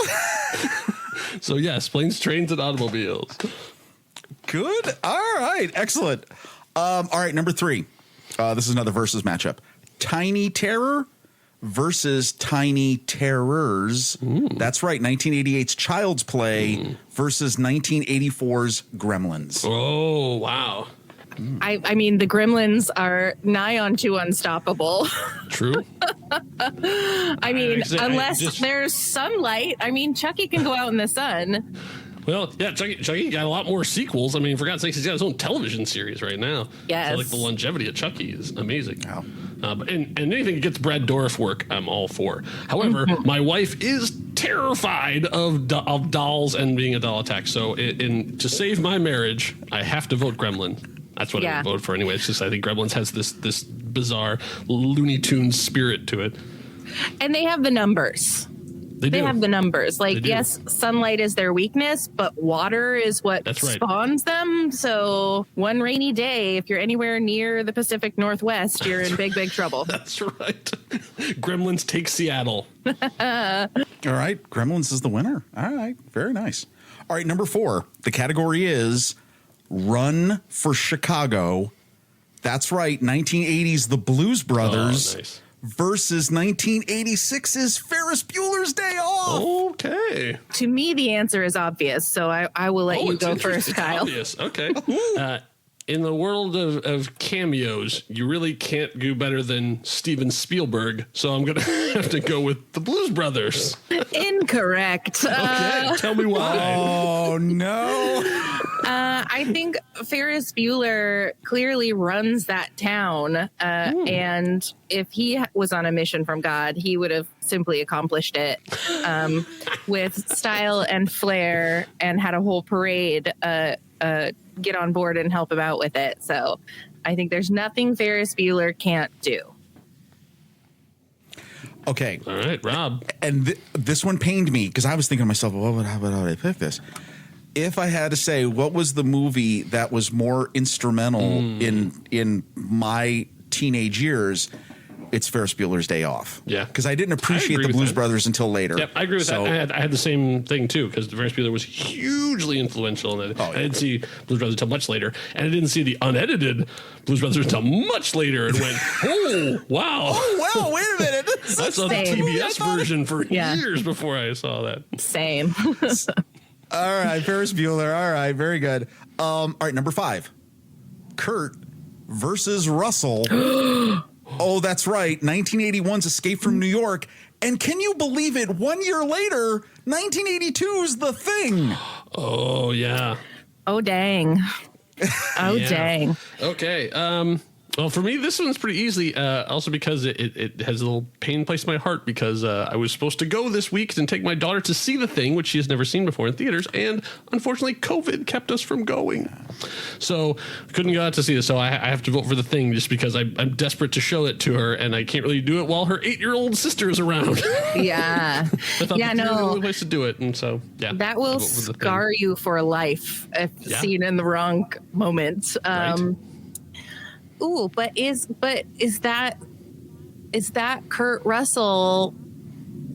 So yes, Planes, Trains, and Automobiles. Good. All right. Excellent. All right. Number 3. This is another versus matchup. Tiny Terror versus Tiny Terrors. That's right. 1988's Child's Play versus 1984's Gremlins. Oh, wow. I mean, the Gremlins are nigh on to unstoppable. True. I mean, unless there's sunlight. I mean, Chucky can go out in the sun. Well, yeah, Chucky got a lot more sequels. I mean, for God's sakes, he's got his own television series right now. Yes. So, the longevity of Chucky is amazing. Wow. And anything that gets Brad Dourif work, I'm all for. However, my wife is terrified of dolls and being a doll attack. So to save my marriage, I have to vote Gremlin. That's what I would vote for anyway. It's just, I think Gremlins has this bizarre Looney Tunes spirit to it. And they have the numbers. They have the numbers. Yes, sunlight is their weakness, but water is what spawns them. So one rainy day, if you're anywhere near the Pacific Northwest, you're in big trouble. That's right. Gremlins take Seattle. All right. Gremlins is the winner. All right. Very nice. All right. Number 4. The category is Run for Chicago. That's right. 1980s The Blues Brothers. Nice. Versus 1986's Ferris Bueller's Day Off. Okay. To me, the answer is obvious, so I will let you go first, Kyle. Obvious. Okay. In the world of cameos, you really can't do better than Steven Spielberg, so I'm going to have to go with the Blues Brothers. Incorrect. Okay, tell me why. Oh, no. I think Ferris Bueller clearly runs that town, and if he was on a mission from God, he would have simply accomplished it with style and flair, and had a whole parade get on board and help him out with it. So I think there's nothing Ferris Bueller can't do. Okay. All right, Rob. And this one pained me, because I was thinking to myself, well, how would I pick this? If I had to say, what was the movie that was more instrumental in my teenage years, it's Ferris Bueller's Day Off. Yeah. Because I didn't appreciate the Blues Brothers until later. Yep, I agree with that. I had the same thing, too, because Ferris Bueller was hugely influential in it. I didn't see Blues Brothers until much later, and I didn't see the unedited Blues Brothers until much later, and went, oh, wow. Oh, wow, wait a minute. I saw the TBS version for years before I saw that. Same. All right, Ferris Bueller. All right, very good. All right, number 5. Kurt versus Russell. Oh, that's right. 1981's Escape from New York. And can you believe it? 1 year later, 1982's The Thing. Oh, yeah. Oh, dang. Oh, dang. Okay. Well, for me, this one's pretty easy. Also because it has a little pain placed in my heart because I was supposed to go this week and take my daughter to see The Thing, which she has never seen before in theaters. And unfortunately, COVID kept us from going. So couldn't go out to see this. So I have to vote for The Thing just because I'm desperate to show it to her. And I can't really do it while her 8-year-old sister is around. Yeah. I thought yeah, the no. only place to do it. And so, yeah. That will scar you for life if seen in the wrong moment. Right. Ooh, but is that Kurt Russell?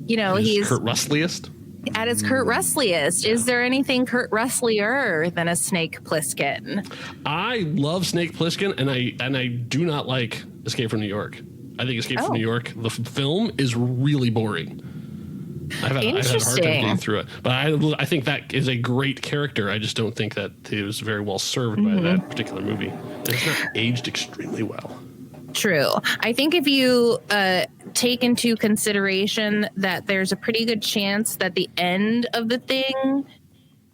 You know, he's Kurt Russell-iest? At his Kurt Russell-iest. Is there anything Kurt Russell-er than a Snake Plissken? I love Snake Plissken, and I do not like Escape from New York. I think Escape from New York, the film, is really boring. I've had a hard time getting through it, but I think that is a great character. I just don't think that he was very well served by that particular movie. And it's not aged extremely well. True. I think if you take into consideration that there's a pretty good chance that the end of The Thing,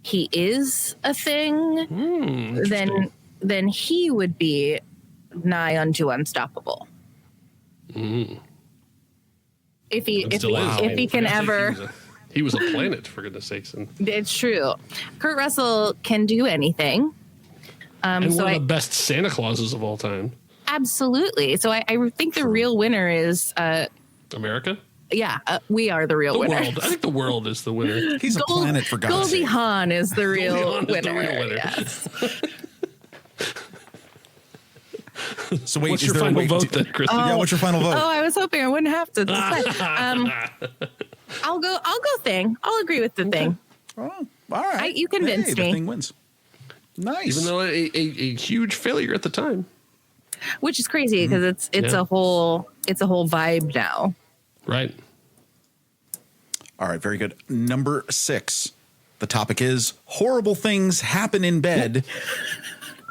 he is a thing, then he would be nigh unto unstoppable. If he can ever, he was a planet, for goodness sakes. And it's true. Kurt Russell can do anything. And one of the best Santa Clauses of all time. Absolutely. So I think the real winner is America. Yeah, we are the real winner. World. I think the world is the winner. He's a planet, for God's Goldie sake. Hawn is the real winner. Is the real winner. Yes. So wait, what's your final vote then, Krissy? Yeah, what's your final vote? Oh, I was hoping I wouldn't have to decide. I'll go Thing. I'll agree with The Thing. Oh, all right. You convinced me. The Thing wins. Nice. Even though a huge failure at the time. Which is crazy because it's a whole vibe now. Right. All right, very good. Number 6. The topic is horrible things happen in bed.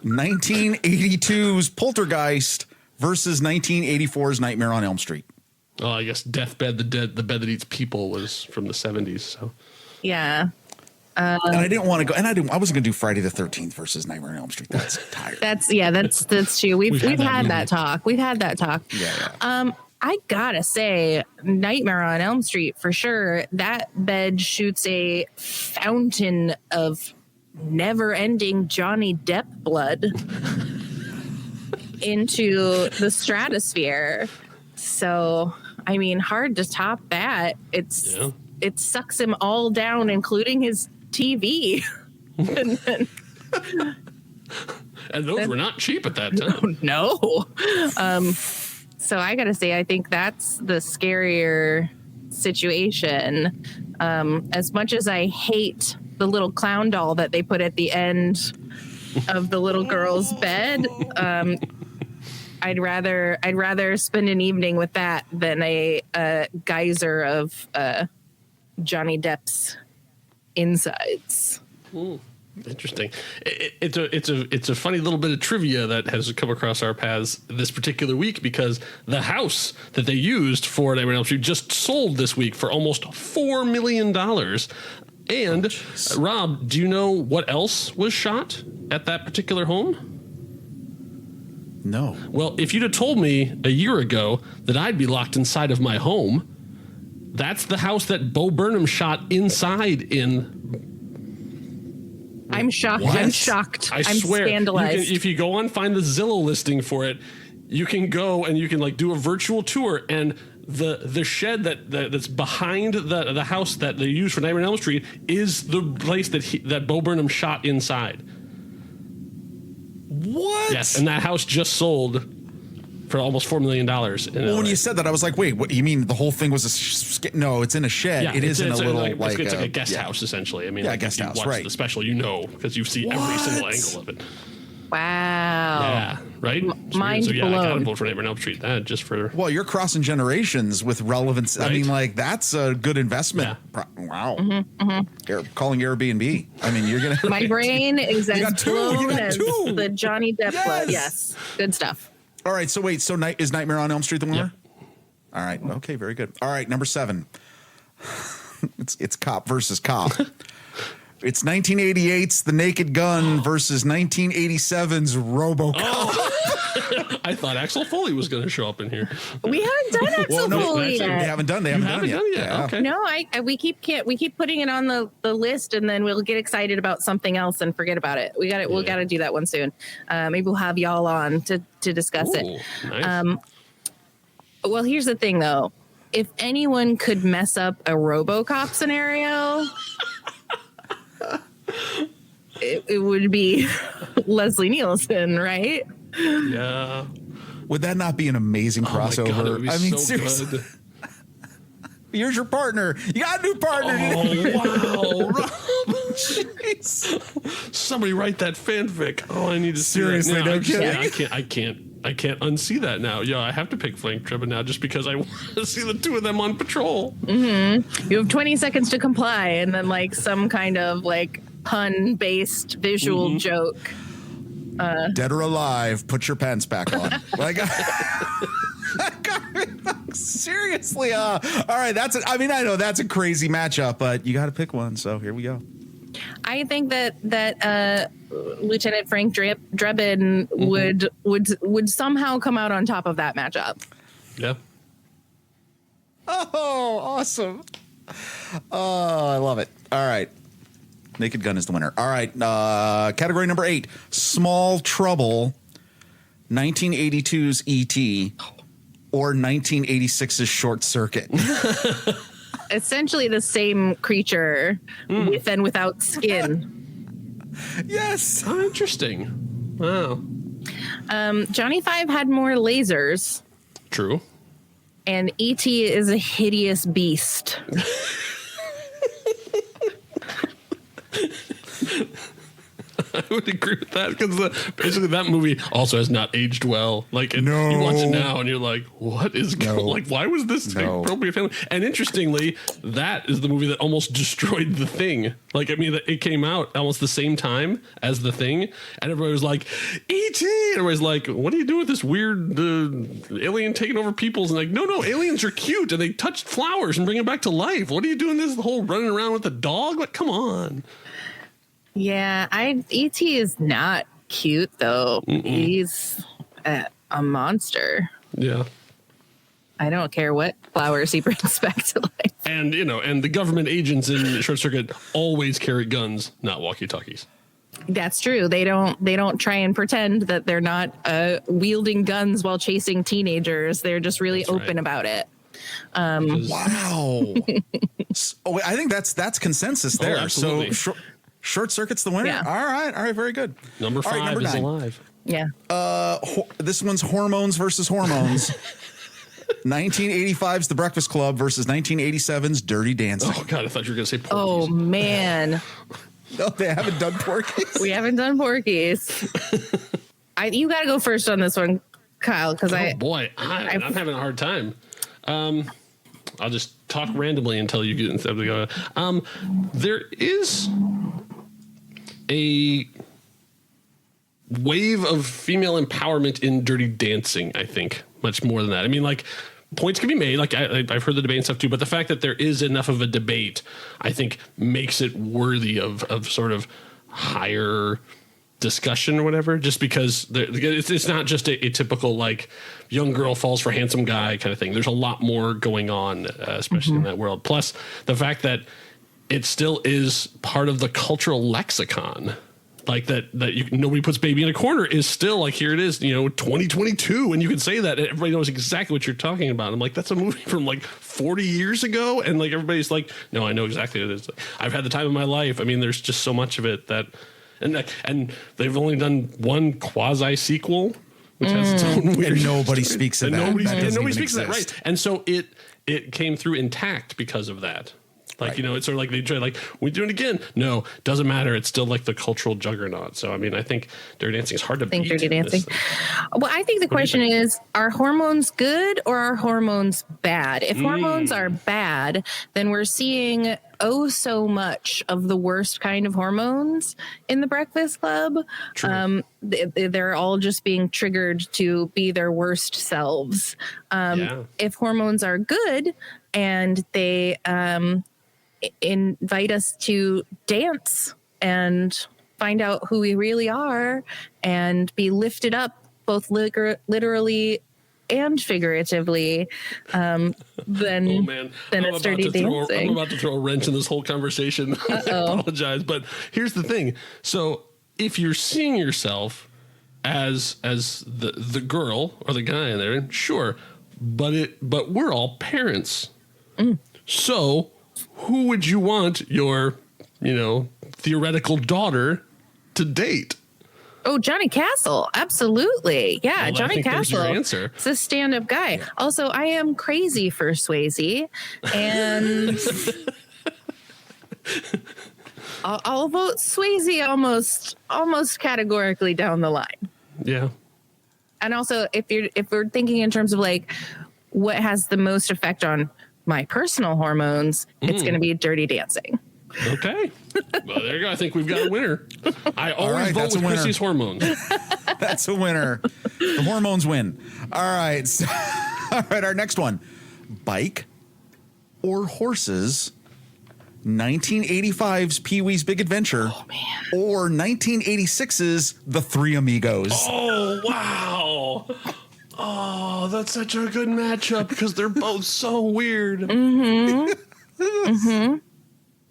1982's Poltergeist versus 1984's Nightmare on Elm Street. Oh, I guess Deathbed, the bed that eats people, was from the 70s. So yeah. And I didn't want to go, and I wasn't going to do Friday the 13th versus Nightmare on Elm Street. That's tired. That's true. We've had that talk. We've had that talk. Yeah. I gotta say, Nightmare on Elm Street for sure. That bed shoots a fountain of never-ending Johnny Depp blood into the stratosphere. So, I mean, hard to top that. It sucks him all down, including his TV. And those were not cheap at that time. No. So I gotta say, I think that's the scarier situation. As much as I hate the little clown doll that they put at the end of the little girl's bed, I'd rather spend an evening with that than a geyser of Johnny Depp's insides. Ooh, interesting. It's a funny little bit of trivia that has come across our paths this particular week because the house that they used for Nightmare on Elm Street just sold this week for almost $4 million. And Rob, do you know what else was shot at that particular home? No. Well, if you'd have told me a year ago that I'd be locked inside of my home, that's the house that Bo Burnham shot inside in. I'm shocked. What? I'm shocked. I swear, scandalized. if you go on, find the Zillow listing for it, you can go and you can do a virtual tour, and the shed that's behind the house that they use for Nightmare on Elm Street is the place that Bo Burnham shot inside. What? Yes, and that house just sold for almost $4 million. Well, when you said that, I was like, wait, what? You mean the whole thing was no, it's in a shed. Yeah, it is in a little it's like a guest house, essentially. I mean, guest house, if you watch the special, because you see every single angle of it. Wow. Yeah, right? Mind blown. blown. I got to vote for Nightmare on Elm Street. That just for... Well, you're crossing generations with relevance. Right. I mean, that's a good investment. Yeah. Wow. Calling Airbnb. I mean, you're going to... My brain is as blown as two. the Johnny Depp blood. Yes. Good stuff. All right. So wait. So is Nightmare on Elm Street the winner? Yep. All right. Okay. Very good. All right. Number 7. It's cop versus cop. It's 1988's The Naked Gun versus 1987's RoboCop. Oh. I thought Axel Foley was going to show up in here. We haven't done Axel Foley yet. They haven't done it yet. Yeah. Okay. No, we keep putting it on the list, and then we'll get excited about something else and forget about it. We got to do that one soon. Maybe we'll have y'all on to discuss it. Nice. Well, here's the thing, though. If anyone could mess up a RoboCop scenario, it would be Leslie Nielsen, right? Yeah. Would that not be an amazing crossover? God, it would be so seriously. good. Here's your partner. You got a new partner. Oh, wow. Jeez. Somebody write that fanfic. Oh, I need to see Seriously, that. no kidding. I can't unsee that now. Yeah, I have to pick Frank Drebin now just because I want to see the two of them on patrol. Mm-hmm. You have 20 seconds to comply, and then like some kind of like pun-based visual joke. Dead or alive, put your pants back on. Like, seriously. All right, I know that's a crazy matchup, but you got to pick one. So here we go. I think that Lieutenant Frank Drebin would somehow come out on top of that matchup. Yeah. Oh, awesome. Oh, I love it. All right. Naked Gun is the winner. All right. Category number 8, Small Trouble, 1982's E.T. or 1986's Short Circuit. Essentially the same creature with and without skin. Yes. Oh, interesting. Wow. Johnny Five had more lasers. True. And E.T. is a hideous beast. I would agree with that because basically that movie also has not aged well. Like, you watch it now and you're like, what is going? Like, why was this appropriate family? And interestingly, that is the movie that almost destroyed The Thing. Like, I mean, it came out almost the same time as The Thing, and everybody was like, E.T. And everybody's like, what are you doing with this weird alien taking over people's? And like, no, aliens are cute and they touch flowers and bring them back to life. What are you doing? This whole running around with a dog? Like, come on. Yeah, E.T. is not cute though. He's a monster. Yeah. I don't care what flowers he brings back to life. And and the government agents in Short Circuit always carry guns, not walkie-talkies. That's true. They don't try and pretend that they're not wielding guns while chasing teenagers. They're just really open about it. Wow. I think that's consensus there. Absolutely. So Short Circuit's the winner. Yeah. All right, very good. Number 5 number is 9. alive. Yeah. This one's Hormones versus Hormones. 1985's The Breakfast Club versus 1987's Dirty Dancing. Oh God, I thought you were going to say Porky's. Oh man. No, they haven't done Porky's. We haven't done Porky's. You got to go first on this one, Kyle, because I'm having a hard time. I'll just talk randomly until you get into something. There is a wave of female empowerment in Dirty Dancing, I think, much more than that. I mean, like, points can be made. Like, I've heard the debate and stuff too, but the fact that there is enough of a debate, I think, makes it worthy of sort of higher discussion or whatever, just because it's not just a typical like young girl falls for handsome guy kind of thing. There's a lot more going on, especially in that world. Plus the fact that it still is part of the cultural lexicon, like that nobody puts baby in a corner is still like, here it is, 2022. And you can say that and everybody knows exactly what you're talking about. I'm like, that's a movie from like 40 years ago. And like, everybody's like, no, I know exactly what it is. I've had the time of my life. I mean, there's just so much of it that, and they've only done one quasi sequel, which has its own weird. And nobody speaks of that. Nobody speaks of that, right? And so it came through intact because of that. Like, right. It's sort of like they try, like, we do it again. No, doesn't matter. It's still like the cultural juggernaut. So, I mean, I think Dirty Dancing is hard to beat. Dirty Dancing. Well, I think the question is, are hormones good or are hormones bad? If hormones are bad, then we're seeing so much of the worst kind of hormones in the Breakfast Club. True. They're all just being triggered to be their worst selves. If hormones are good and they invite us to dance and find out who we really are and be lifted up both literally and figuratively, then it's dirty dancing. I'm about to throw a wrench in this whole conversation. I apologize, but here's the thing. So if you're seeing yourself as the girl or the guy in there, sure, but we're all parents. So who would you want your, theoretical daughter to date? Oh, Johnny Castle. Absolutely. Yeah, well, Johnny Castle. Answer. It's a stand-up guy. Yeah. Also, I am crazy for Swayze. And I'll vote Swayze almost categorically down the line. Yeah. And also, if we're thinking in terms of like what has the most effect on my personal hormones, it's going to be Dirty Dancing. Okay. Well, there you go. I think we've got a winner. I always vote with Krissy's hormones. That's a winner. The hormones win. All right. So, all right. Our next one. Bike or horses? 1985's Pee-wee's Big Adventure or 1986's The Three Amigos. Oh, wow. Oh, that's such a good matchup because they're both so weird.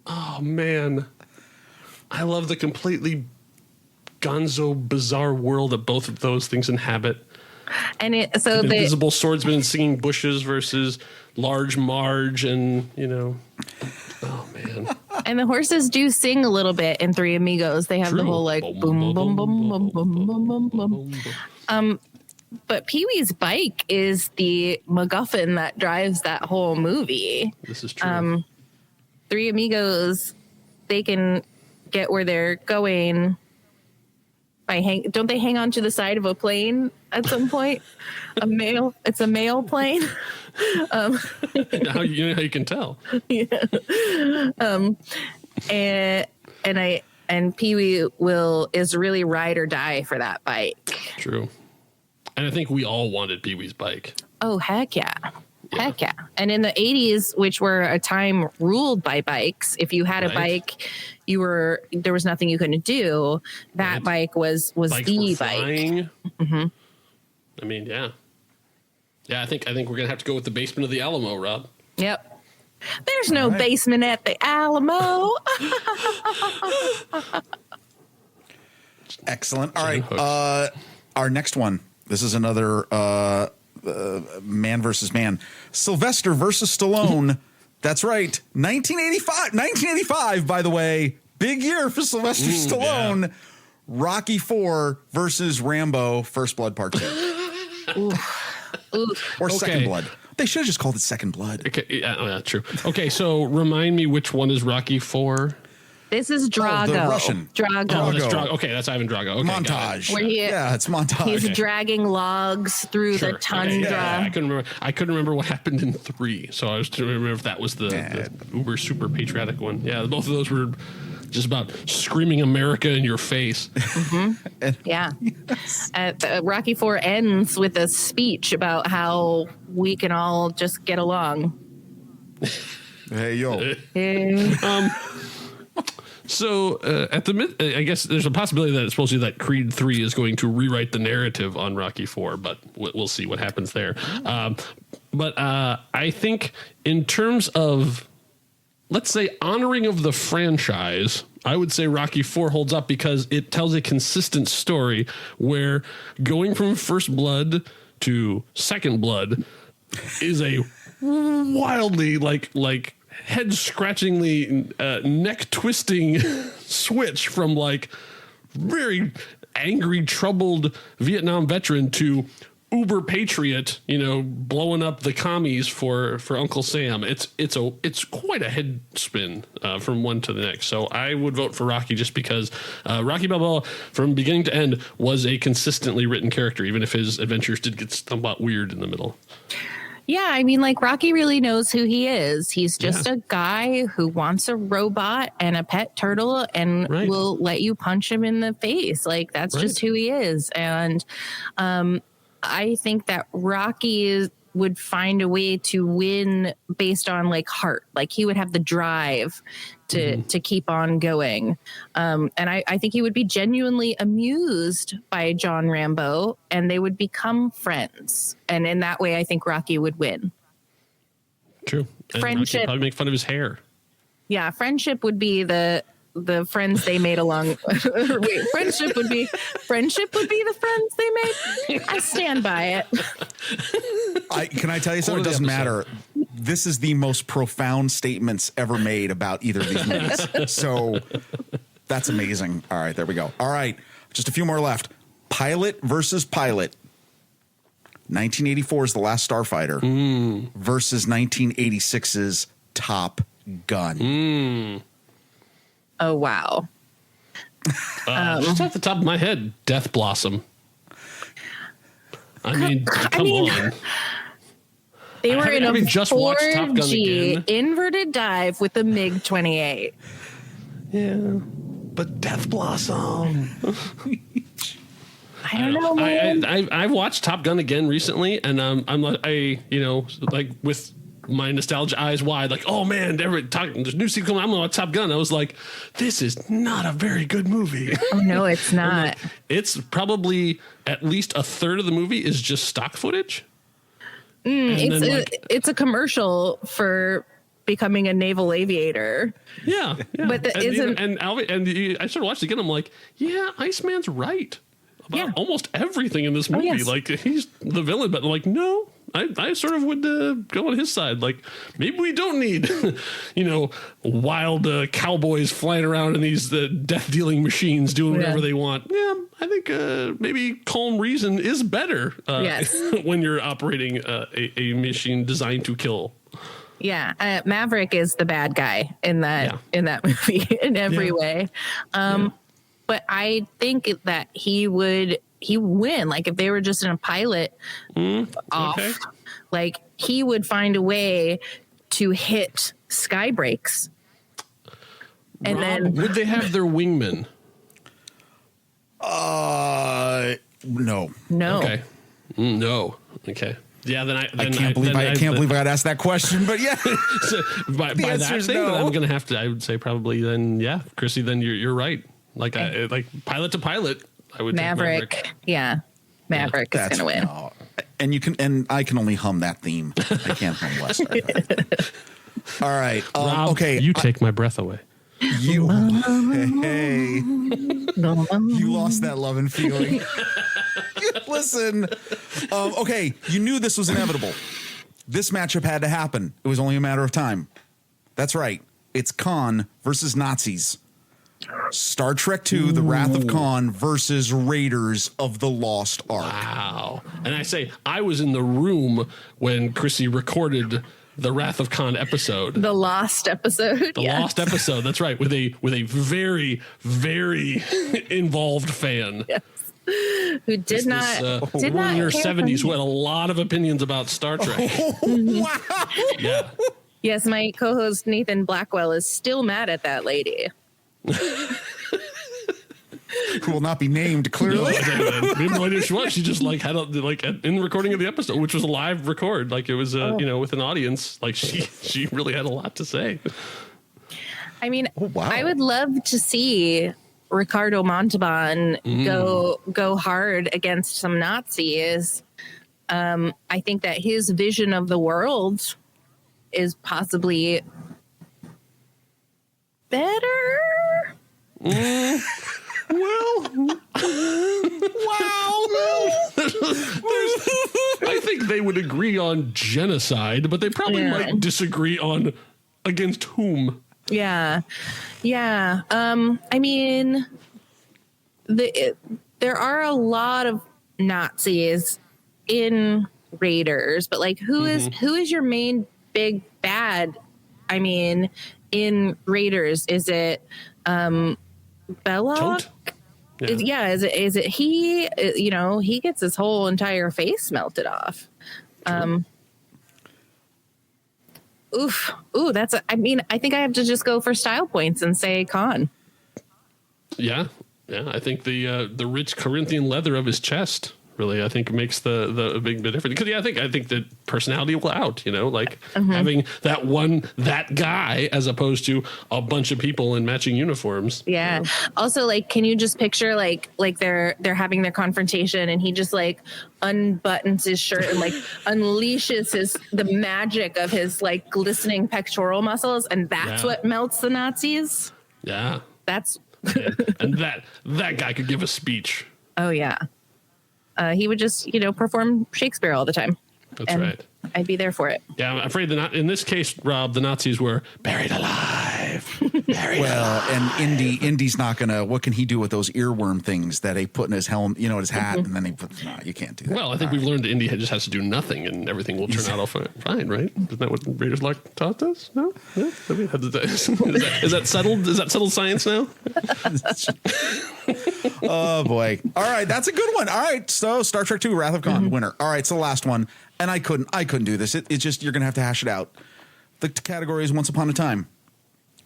Oh, man. I love the completely gonzo, bizarre world that both of those things inhabit. And the invisible swordsman singing bushes versus large Marge and, oh, man. And the horses do sing a little bit in Three Amigos. They have the whole like boom, boom, boom, boom, boom, boom, boom, boom. But Pee-wee's bike is the MacGuffin that drives that whole movie. This is true. Three Amigos, they can get where they're going by don't they hang on to the side of a plane at some point? It's a mail plane. Now you know how you can tell. Yeah. And Pee-wee is really ride or die for that bike. True. And I think we all wanted Pee-wee's bike. Oh, heck yeah. Heck yeah. And in the 80s, which were a time ruled by bikes, if you had a bike, there was nothing you couldn't do. That bike was Bikes the were bike. Flying. I mean, yeah. Yeah, I think we're going to have to go with the basement of the Alamo, Rob. Yep. There's no basement at the Alamo. Excellent. All right. Our next one. This is another man versus man. Sylvester versus Stallone. That's right. 1985, by the way. Big year for Sylvester Stallone. Yeah. Rocky IV versus Rambo, First Blood Part 2. Or Second Blood. They should have just called it Second Blood. Okay, yeah, true. Okay, so remind me which one is Rocky IV? This is Drago. The Russian. Drago. Oh, that's Drago. Okay, that's Ivan Drago. Okay, montage. It's montage. He's dragging logs through the tundra. Okay. Yeah, I couldn't remember what happened in 3, so I was trying to remember if that was the uber super patriotic one. Yeah, both of those were just about screaming America in your face. Yeah. Yes. Rocky IV ends with a speech about how we can all just get along. Hey, yo. So I guess there's a possibility that it's supposed to be that Creed 3 is going to rewrite the narrative on Rocky IV, but we'll see what happens there. But I think in terms of, let's say, honoring of the franchise, I would say Rocky IV holds up because it tells a consistent story where going from First Blood to Second Blood is a wildly like head-scratchingly, neck-twisting switch from like very angry, troubled Vietnam veteran to uber patriot, blowing up the commies for Uncle Sam. It's quite a head spin from one to the next. So I would vote for Rocky just because Rocky Balboa, from beginning to end, was a consistently written character, even if his adventures did get somewhat weird in the middle. Yeah, I mean, like, Rocky really knows who he is. He's just a guy who wants a robot and a pet turtle and will let you punch him in the face. Like, that's just who he is. And I think that Rocky would find a way to win based on like heart. Like he would have the drive to keep on going. And I think he would be genuinely amused by John Rambo, and they would become friends. And in that way, I think Rocky would win. True. And Friendship. Rocky probably make fun of his hair. Yeah, friendship would be the friends they made along. Wait, friendship would be the friends they made. I stand by it. Can I tell you something? It doesn't matter. This is the most profound statements ever made about either of these movies. So that's amazing. All right, there we go. All right, just a few more left. Pilot versus Pilot. 1984 is The Last Starfighter versus 1986's Top Gun. Oh, wow. Just off the top of my head, Death Blossom. I mean, come on. They were in a just watched Top Gun 4G again. inverted dive with a MiG-28. Yeah, but Death Blossom. I don't know, man. I watched Top Gun again recently, and I'm like with my nostalgia eyes wide, like, oh man, there's a new sequel coming. I'm gonna watch Top Gun. I was like, this is not a very good movie. Oh no, it's not. Like, it's probably at least a third of the movie is just stock footage. It's a commercial for becoming a naval aviator. Yeah. But I started watching it again. I'm like, yeah, Iceman's right about almost everything in this movie. yes. Like he's the villain, but I'm like, no, I sort of would go on his side. Like maybe we don't need, wild cowboys flying around in these death dealing machines doing whatever they want. Yeah, I think maybe calm reason is better. When you're operating a machine designed to kill. Yeah, Maverick is the bad guy in that movie in every way. But I think that he would win. Like if they were just in a pilot off, like he would find a way to hit sky brakes. And then would they have their wingman? No. Okay. No. Okay. Yeah, then I can't believe I got asked that question, but yeah. So by that thing, no. then I'm gonna have to. I would say probably then, yeah, Krissy. Then you're right. Like like pilot to pilot, I would Maverick. Take Maverick. Yeah, Maverick is gonna win. No. And I can only hum that theme. I can't hum less. All right. Rob, okay. You take my breath away. You lost that love and feeling. Listen. Okay, you knew this was inevitable. This matchup had to happen. It was only a matter of time. That's right. It's Khan versus Nazis. Star Trek II, The Wrath of Khan versus Raiders of the Lost Ark. Wow. And I was in the room when Krissy recorded the Wrath of Khan episode. The Lost episode. The Lost episode. That's right. With a very, very involved fan. Yes. Who did not woman in her 70s who had a lot of opinions about Star Trek. Wow. Yeah. Yes, my co-host Nathan Blackwell is still mad at that lady. Who will not be named, clearly. No, we have no idea who she was. She just had in the recording of the episode, which was a live record, like it was with an audience. Like she really had a lot to say. I mean, I would love to see Ricardo Montalban go hard against some Nazis. I think that his vision of the world is possibly better. I think they would agree on genocide, but they probably might disagree on against whom. Yeah. I mean, there are a lot of Nazis in Raiders, but who is your main big bad? I mean, in Raiders, is it Belloc? Yeah. Is it he? He gets his whole entire face melted off. Ooh, I think I have to just go for style points and say Khan. Yeah. I think the rich Corinthian leather of his chest really, I think makes the big bit difference. Because I think that personality will out, like having that guy as opposed to a bunch of people in matching uniforms. Yeah. Also, like, can you just picture like they're having their confrontation and he just like unbuttons his shirt and like unleashes the magic of his like glistening pectoral muscles, and that's what melts the Nazis. Yeah. That's and that guy could give a speech. Oh yeah. He would just, perform Shakespeare all the time. That's right. I'd be there for it. Yeah, I'm afraid in this case, Rob, the Nazis were buried alive. And Indy's not gonna. What can he do with those earworm things that he put in his helm? His hat, and then he put. No, you can't do that. Well, I think we've learned that Indy just has to do nothing, and everything will turn out all fine, right? Isn't that what Raiders Lock taught us? No. I mean, is that settled? Is that settled science now? Oh boy! All right, that's a good one. All right, so Star Trek II: Wrath of Khan winner. All right, so the last one, and I couldn't do this. It's just you're gonna have to hash it out. The category is Once Upon a Time.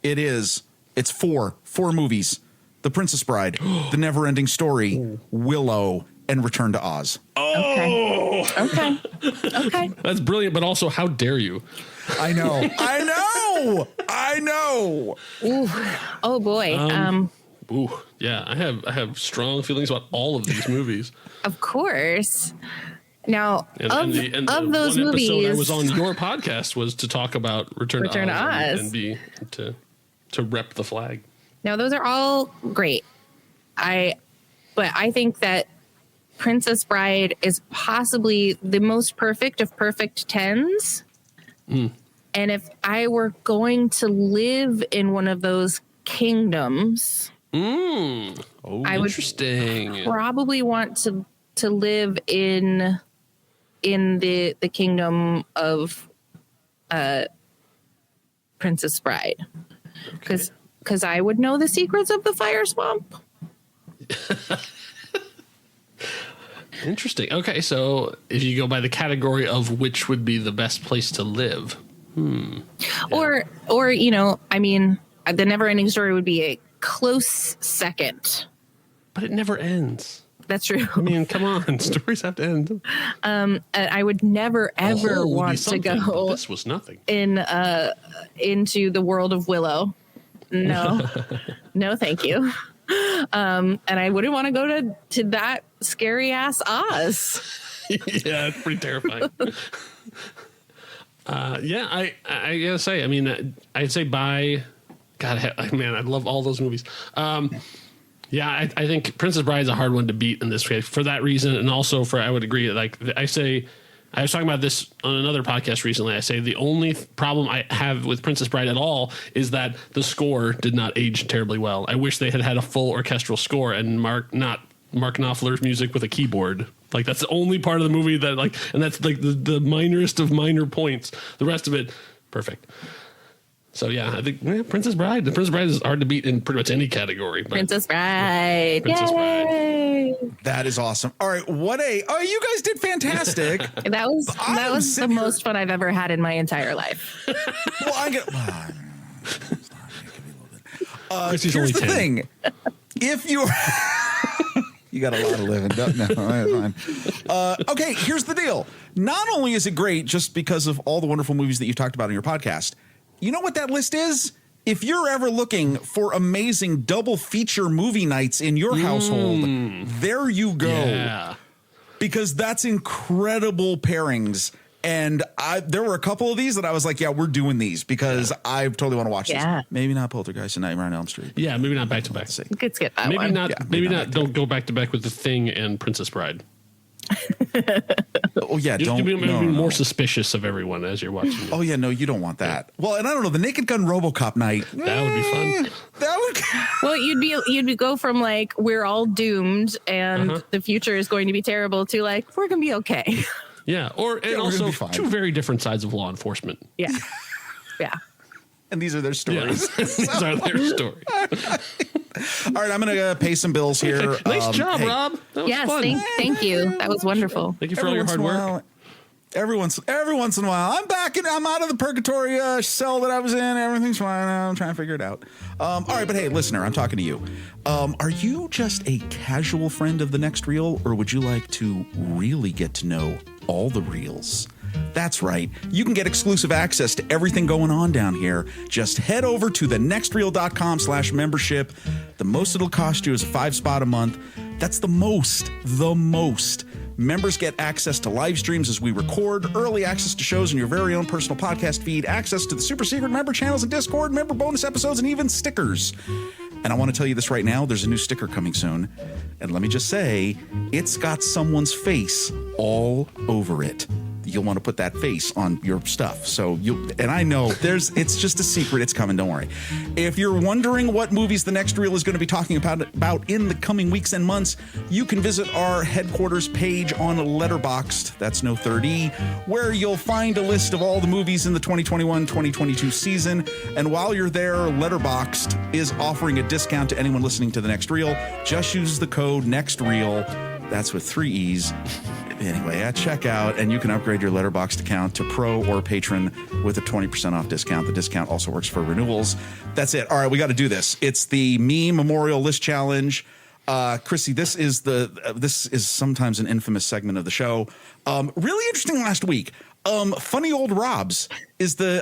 It's four movies: The Princess Bride, The Never-Ending Story, Willow, and Return to Oz. Oh, okay. That's brilliant, but also, how dare you? I know. Ooh. Oh boy. Ooh, yeah, I have strong feelings about all of these movies. Of course. Now, of those one movies, episode I was on your podcast was to talk about Return to Oz and be to rep the flag. Now, those are all great. But I think that Princess Bride is possibly the most perfect of perfect tens. And if I were going to live in one of those kingdoms, I would probably want to live in the kingdom of Princess Bride, because I would know the secrets of the fire swamp. Interesting. Okay, so if you go by the category of which would be the best place to live, or I mean, The Never-Ending Story would be a close second, but it never ends. That's true. I mean, come on, stories have to end. I would never ever want to go. This was nothing. Into the world of Willow. No, no, thank you. And I wouldn't want to go to that scary ass Oz. Yeah, it's pretty terrifying. I gotta say, I mean, I'd say by God, man, I love all those movies. I think Princess Bride is a hard one to beat in this case for that reason, and also I would agree. Like I was talking about this on another podcast recently. I say the only problem I have with Princess Bride at all is that the score did not age terribly well. I wish they had a full orchestral score and Mark Knopfler's music with a keyboard. Like that's the only part of the movie that and that's like the minorest of minor points. The rest of it, perfect. So yeah, I think Princess Bride. The Princess Bride is hard to beat in pretty much any category. Princess Bride. Princess Bride. That is awesome. All right, you guys did fantastic. that was the most fun I've ever had in my entire life. Well, I get. Here's the thing: if you you got a lot of living. No, fine. Okay, here's the deal. Not only is it great just because of all the wonderful movies that you've talked about in your podcast. You know what that list is? If you're ever looking for amazing double feature movie nights in your household, there you go. Yeah. Because that's incredible pairings. And there were a couple of these that I was like, yeah, we're doing these because I totally want to watch this. Maybe not Poltergeist and Nightmare on Elm Street. Yeah, maybe not back to back. Good skip that one. Maybe not. Don't go back to back with The Thing and Princess Bride. Oh yeah, you'll be more suspicious of everyone as you're watching it. Oh yeah, no, you don't want that. Well, and I don't know, the Naked Gun RoboCop night. That would be fun. That would. Well, you'd go from like we're all doomed and the future is going to be terrible to like we're gonna be okay. Yeah, and also two very different sides of law enforcement. Yeah, yeah. And these are their stories. Yeah. These are their stories. All right, I'm going to pay some bills here. Okay. Nice job, Rob. That was fun. Thank you. That was wonderful. Thank you for all your hard work. Every once in a while, I'm out of the purgatory cell that I was in. Everything's fine. I'm trying to figure it out. All right, but hey, listener, I'm talking to you. Are you just a casual friend of the next reel, or would you like to really get to know all the reels? That's right. You can get exclusive access to everything going on down here. Just head over to thenextreel.com/membership. The most it'll cost you is a $5 a month. That's the most. Members get access to live streams as we record, early access to shows in your very own personal podcast feed, access to the super secret member channels in Discord, member bonus episodes, and even stickers. And I want to tell you this right now, there's a new sticker coming soon. And let me just say, it's got someone's face all over it. You'll want to put that face on your stuff. And I know it's just a secret. It's coming. Don't worry. If you're wondering what movies the next reel is going to be talking about in the coming weeks and months, you can visit our headquarters page on Letterboxd. That's no 30, where you'll find a list of all the movies in the 2021-2022 season. And while you're there, Letterboxd is offering a discount to anyone listening to the next reel. Just use the code NEXTREEL. That's with 3 E's. Anyway, at checkout, and you can upgrade your Letterboxd account to Pro or Patron with a 20% off discount. The discount also works for renewals. That's it. All right, we got to do this. It's the Me Memorial List Challenge. Krissy, this is sometimes an infamous segment of the show. Really interesting last week. Funny old Robs is the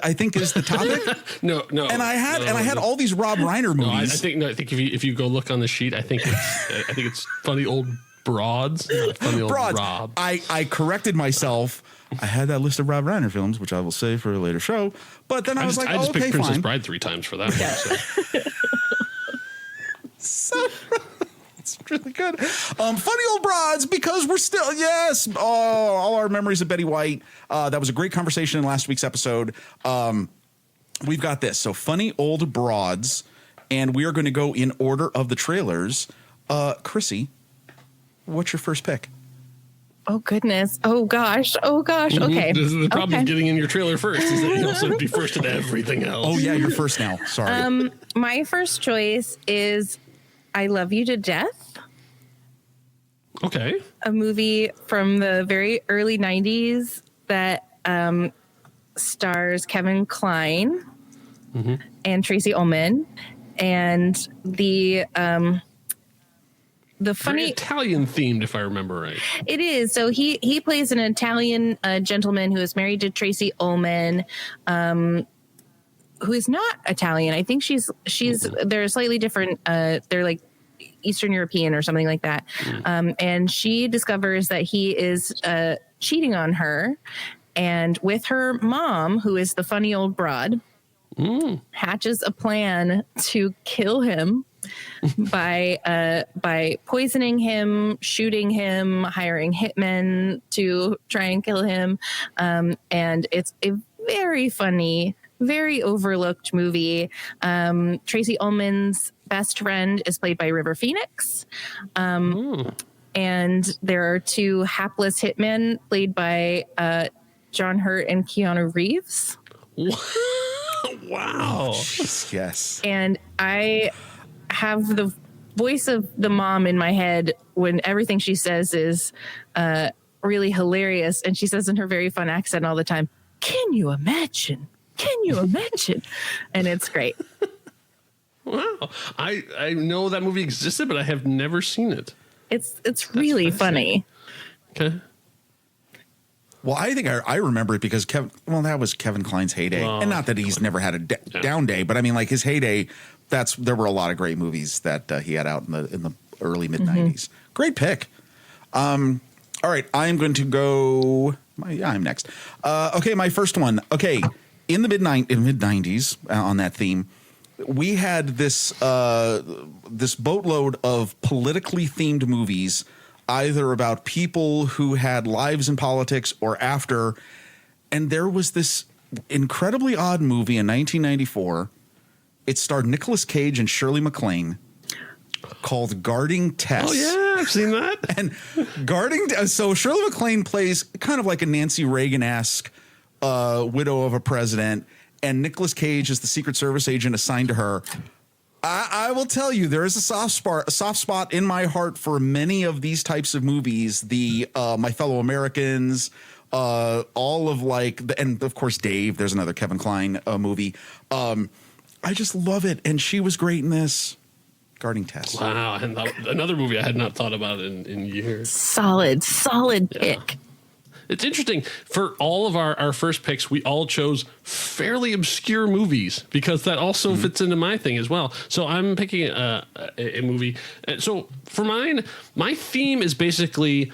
topic. No. And I had all these Rob Reiner movies. I think if you go look on the sheet, I think it's funny old broads, not funny old broads. Rob. I corrected myself. I had that list of Rob Reiner films, which I will save for a later show. But then I was like, I picked Princess fine. Bride 3 times for that one. So it's really good. Funny old broads, because we're still, yes, all our memories of Betty White. That was a great conversation in last week's episode. We've got this. So funny old broads, and we are going to go in order of the trailers. Krissy, what's your first pick? Oh, goodness. Oh, gosh. Okay. This is the problem with getting in your trailer first, is that you also be first in everything else. Oh, yeah, you're first now. Sorry. My first choice is I Love You to Death. Okay. A movie from the very early 90s that stars Kevin Kline and Tracy Ullman. And the funny very Italian themed, if I remember right. It is. So he plays an Italian gentleman who is married to Tracy Ullman, who is not Italian. I think she's they're slightly different. They're like Eastern European or something like that. And she discovers that he is cheating on her, and with her mom, who is the funny old broad, hatches a plan to kill him by poisoning him, shooting him, hiring hitmen to try and kill him. And it's a very funny, very overlooked movie. Tracy Ullman's best friend is played by River Phoenix. And there are two hapless hitmen played by John Hurt and Keanu Reeves. Wow. Yes. And I have the voice of the mom in my head when everything she says is really hilarious. And she says in her very fun accent all the time, "Can you imagine? Can you imagine?" And it's great. Wow. I know that movie existed, but I have never seen it. It's really funny. Okay. Well, I think I remember it because that was Kevin Kline's heyday. And not that he's never had a down day, but I mean, like his heyday, there were a lot of great movies that he had out in the early mid 90s. Great pick. All right, I'm going to go. I'm next. Okay, my first one. Okay, in the mid 90s on that theme, we had this boatload of politically themed movies, either about people who had lives in politics or after. And there was this incredibly odd movie in 1994. It starred Nicolas Cage and Shirley MacLaine, called Guarding Tess. Oh, yeah, I've seen that. And so Shirley MacLaine plays kind of like a Nancy Reagan-esque widow of a president, and Nicolas Cage is the Secret Service agent assigned to her. I will tell you, there is a soft spot in my heart for many of these types of movies. The My Fellow Americans, all of like, and of course Dave. There's another Kevin Kline movie. I just love it, and she was great in this. Guarding Tess. Wow, and another movie I had not thought about in years. Solid pick. It's interesting. For all of our first picks, we all chose fairly obscure movies because that also fits into my thing as well. So I'm picking a movie. So for mine, my theme is basically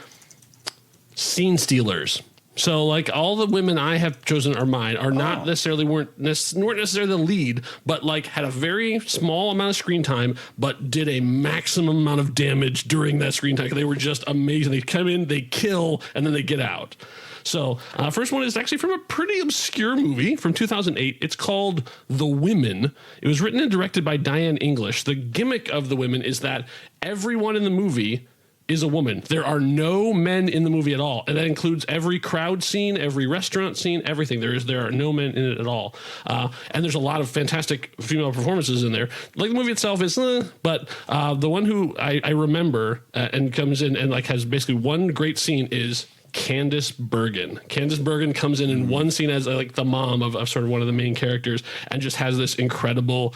scene stealers. So like all the women I have chosen are mine are not necessarily weren't necessarily the lead, but like had a very small amount of screen time, but did a maximum amount of damage during that screen time. They were just amazing. They come in, they kill, and then they get out. So first one is actually from a pretty obscure movie from 2008. It's called The Women. It was written and directed by Diane English. The gimmick of The Women is that everyone in the movie is a woman. There are no men in the movie at all, and that includes every crowd scene, every restaurant scene, everything. There are no men in it at all, and there's a lot of fantastic female performances in there. Like the movie itself is, but the one who I remember and comes in and like has basically one great scene is Candice Bergen. Candice Bergen comes in one scene as like the mom of sort of one of the main characters, and just has this incredible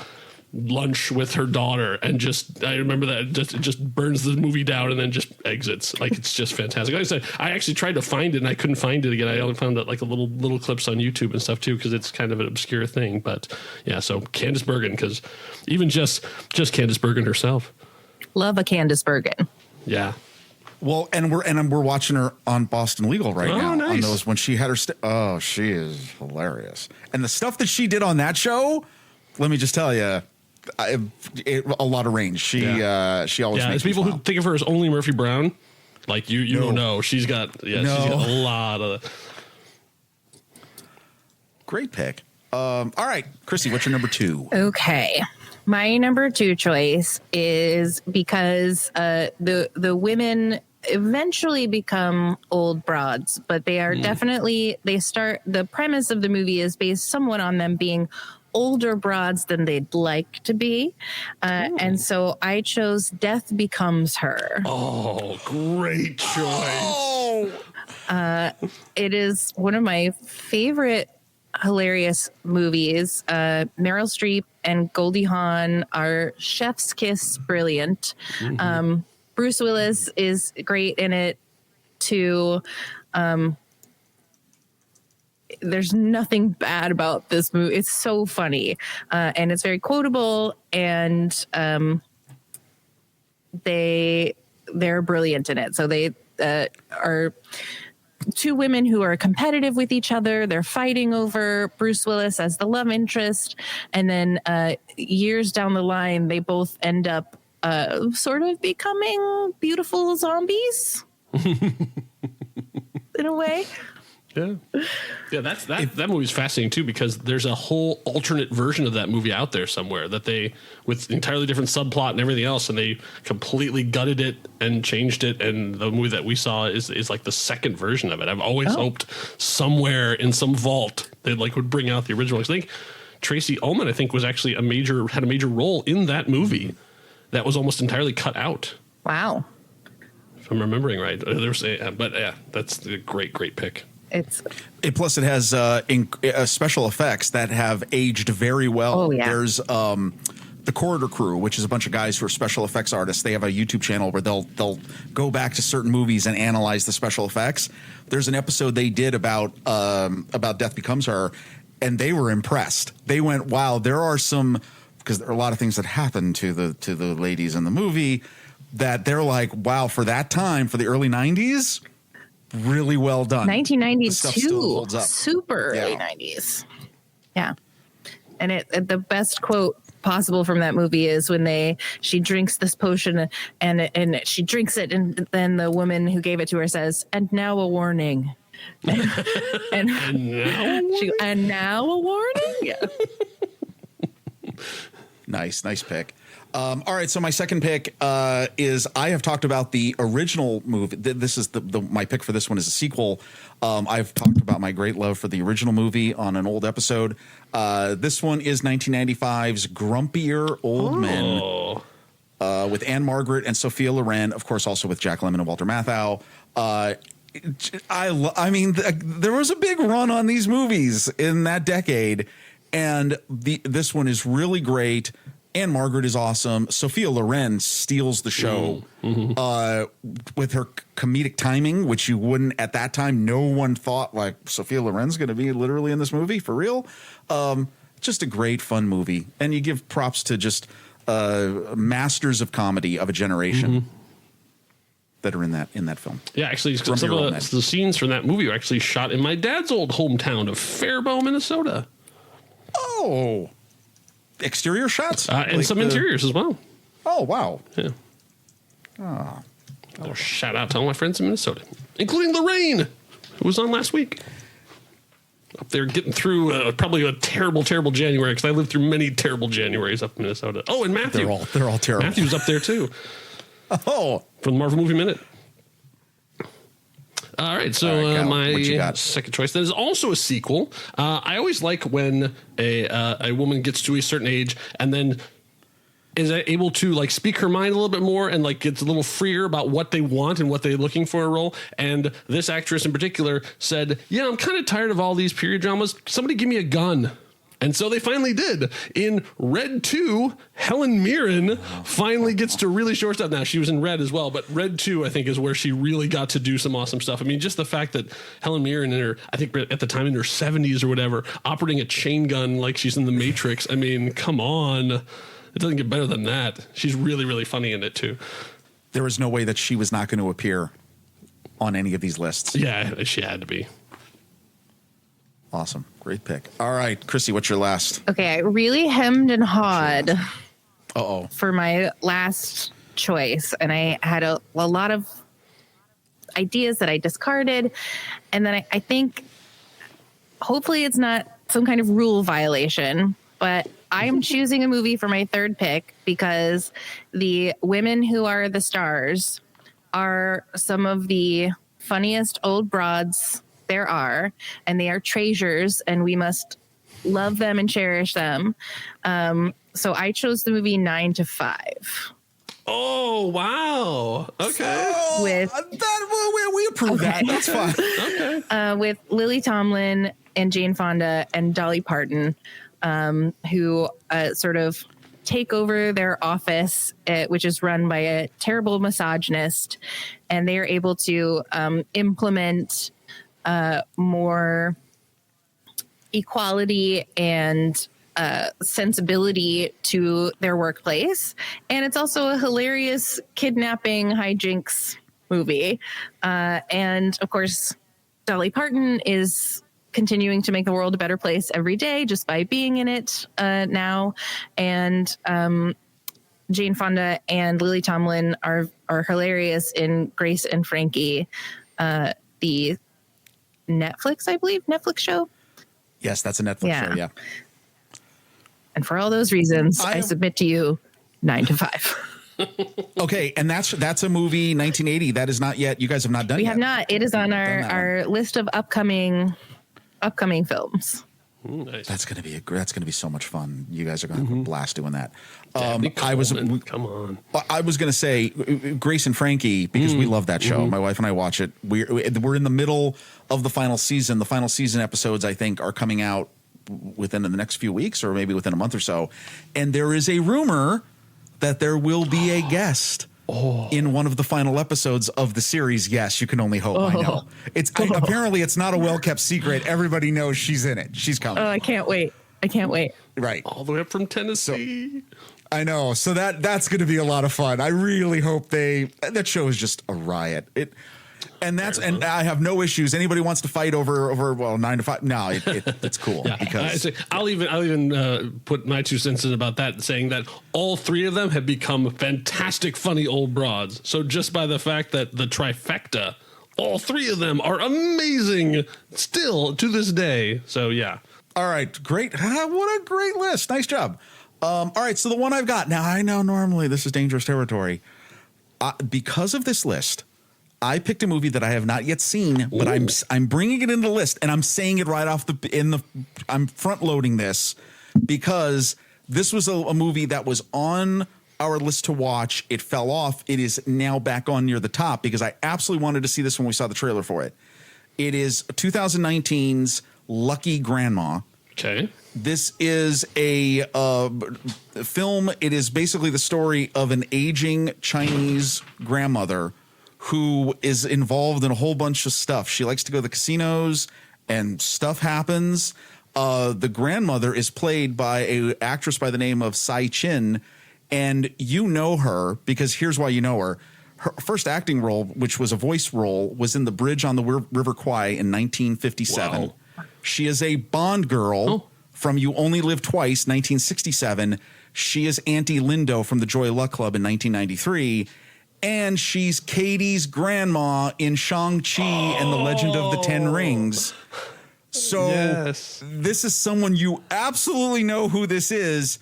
lunch with her daughter, and just I remember that it just burns the movie down and then just exits. Like it's just fantastic. Like I said, I actually tried to find it and I couldn't find it again. I only found like a little clips on YouTube and stuff too, because it's kind of an obscure thing. But yeah, so Candice Bergen, because even just Candice Bergen herself. Love a Candice Bergen. Yeah. Well, and we're watching her on Boston Legal right now. Nice. On those when she had her. She is hilarious, and the stuff that she did on that show. Let me just tell you. A lot of range. She always makes people me who think of her as only Murphy Brown, like you don't know. She's got she's got a lot of. Great pick. All right, Krissy, what's your number 2? Okay. My number 2 choice is because the women eventually become old broads, but they are the premise of the movie is based somewhat on them being older broads than they'd like to be. And so I chose Death Becomes Her. Oh, great choice. It is one of my favorite hilarious movies. Meryl Streep and Goldie Hawn are chef's kiss brilliant. Bruce Willis is great in it too. There's nothing bad about this movie. It's so funny, and it's very quotable, and they're brilliant in it. So they are two women who are competitive with each other. They're fighting over Bruce Willis as the love interest, and then years down the line, they both end up sort of becoming beautiful zombies in a way. Yeah, that movie's fascinating too, because there's a whole alternate version of that movie out there somewhere that they, with entirely different subplot and everything else, and they completely gutted it and changed it. And the movie that we saw is like the second version of it. I've always hoped somewhere in some vault they would bring out the original. I think Tracy Ullman, was actually had a major role in that movie that was almost entirely cut out. Wow. If I'm remembering right. That's a great pick. Plus it has special effects that have aged very well. Oh, yeah. There's the Corridor Crew, which is a bunch of guys who are special effects artists. They have a YouTube channel where they'll go back to certain movies and analyze the special effects. There's an episode they did about Death Becomes Her, and they were impressed. They went, "Wow, there are some," because there are a lot of things that happen to the ladies in the movie that they're like, "Wow, for that time, for the early 90s." Really well done. 1992, super early 90s. Yeah, and the best quote possible from that movie is when she drinks this potion and she drinks it, and then the woman who gave it to her says, "And now a warning." and now a warning. Yeah. Nice pick. All right, so my second pick is I have talked about the original movie. This is my pick for this one is a sequel. I've talked about my great love for the original movie on an old episode. This one is 1995's Grumpier Old Men with Anne Margaret and Sophia Loren, of course, also with Jack Lemmon and Walter Matthau. I mean, there was a big run on these movies in that decade, and this one is really great. And Margaret is awesome. Sophia Loren steals the show with her comedic timing, which you wouldn't at that time. No one thought like Sophia Loren's going to be literally in this movie for real. Just a great fun movie, and you give props to just masters of comedy of a generation that are in that film. Yeah, actually, some of the scenes from that movie are actually shot in my dad's old hometown of Faribault, Minnesota. Oh. Exterior shots? And some interiors as well. Oh, wow. Yeah. Oh. Shout out to all my friends in Minnesota, including Lorraine, who was on last week. Up there getting through probably a terrible, terrible January, because I lived through many terrible Januaries up in Minnesota. Oh, and Matthew. They're all terrible. Matthew's up there, too. Oh. From the Marvel Movie Minute. All right, so my second choice, that is also a sequel. I always like when a woman gets to a certain age and then is able to like speak her mind a little bit more and like gets a little freer about what they want and what they're looking for a role. And this actress in particular said, yeah, I'm kind of tired of all these period dramas. Somebody give me a gun. And so they finally did. In Red 2, Helen Mirren finally gets to really show her stuff. Now, she was in Red as well, but Red 2, I think, is where she really got to do some awesome stuff. I mean, just the fact that Helen Mirren, in her, I think at the time in her 70s or whatever, operating a chain gun like she's in The Matrix. I mean, come on. It doesn't get better than that. She's really, really funny in it, too. There was no way that she was not going to appear on any of these lists. Yeah, she had to be. Awesome. Great pick. All right, Krissy, what's your last? Okay, I really hemmed and hawed for my last choice. And I had a lot of ideas that I discarded. And then I think hopefully it's not some kind of rule violation, but I'm choosing a movie for my third pick because the women who are the stars are some of the funniest old broads there are, and they are treasures, and we must love them and cherish them. So I chose the movie 9 to 5. Oh, wow. Okay. So, with we approve that. That's fine. Okay. With Lily Tomlin and Jane Fonda and Dolly Parton, who sort of take over their office, which is run by a terrible misogynist, and they are able to implement more equality and sensibility to their workplace. And it's also a hilarious kidnapping hijinks movie. And of course, Dolly Parton is continuing to make the world a better place every day just by being in it now. And Jane Fonda and Lily Tomlin are hilarious in Grace and Frankie, the Netflix, I believe, Netflix show. Yes, that's a Netflix show. Yeah. And for all those reasons, I submit to you 9 to 5. Okay, and that's a movie 1980 that is not yet. You guys have not done. We have not. It is on our list of upcoming films. Ooh, nice. That's gonna be so much fun. You guys are gonna have a blast doing that. Come on. I was gonna say Grace and Frankie because we love that show. My wife and I watch it. We're in the middle of the final season. The final season episodes, I think, are coming out within the next few weeks or maybe within a month or so. And there is a rumor that there will be a guest in one of the final episodes of the series. Yes, you can only hope. I know. Apparently it's not a well-kept secret. Everybody knows she's in it. She's coming. Oh, I can't wait. Right. All the way up from Tennessee. I know. So that's going to be a lot of fun. I really hope that show is just a riot. And I have no issues. Anybody wants to fight over 9 to 5? No, it's cool. Yeah, because I'll even put my 2 cents in about that, saying that all 3 of them have become fantastic, funny old broads. So just by the fact that the trifecta, all 3 of them are amazing still to this day. So yeah. All right, great. What a great list. Nice job. All right, so the one I've got now, I know normally this is dangerous territory. Because of this list, I picked a movie that I have not yet seen, but I'm bringing it in the list, and I'm saying it right off I'm front loading this because this was a movie that was on our list to watch. It fell off. It is now back on near the top because I absolutely wanted to see this when we saw the trailer for it. It is 2019's Lucky Grandma. Okay. This is a film. It is basically the story of an aging Chinese grandmother who is involved in a whole bunch of stuff. She likes to go to the casinos and stuff happens. The grandmother is played by an actress by the name of Tsai Chin, and you know her because here's why you know her. Her first acting role, which was a voice role, was in The Bridge on the River Kwai in 1957. Wow. She is a Bond girl from You Only Live Twice, 1967. She is Auntie Lindo from The Joy Luck Club in 1993. And she's Katie's grandma in Shang-Chi and the Legend of the Ten Rings. So this is someone you absolutely know who this is.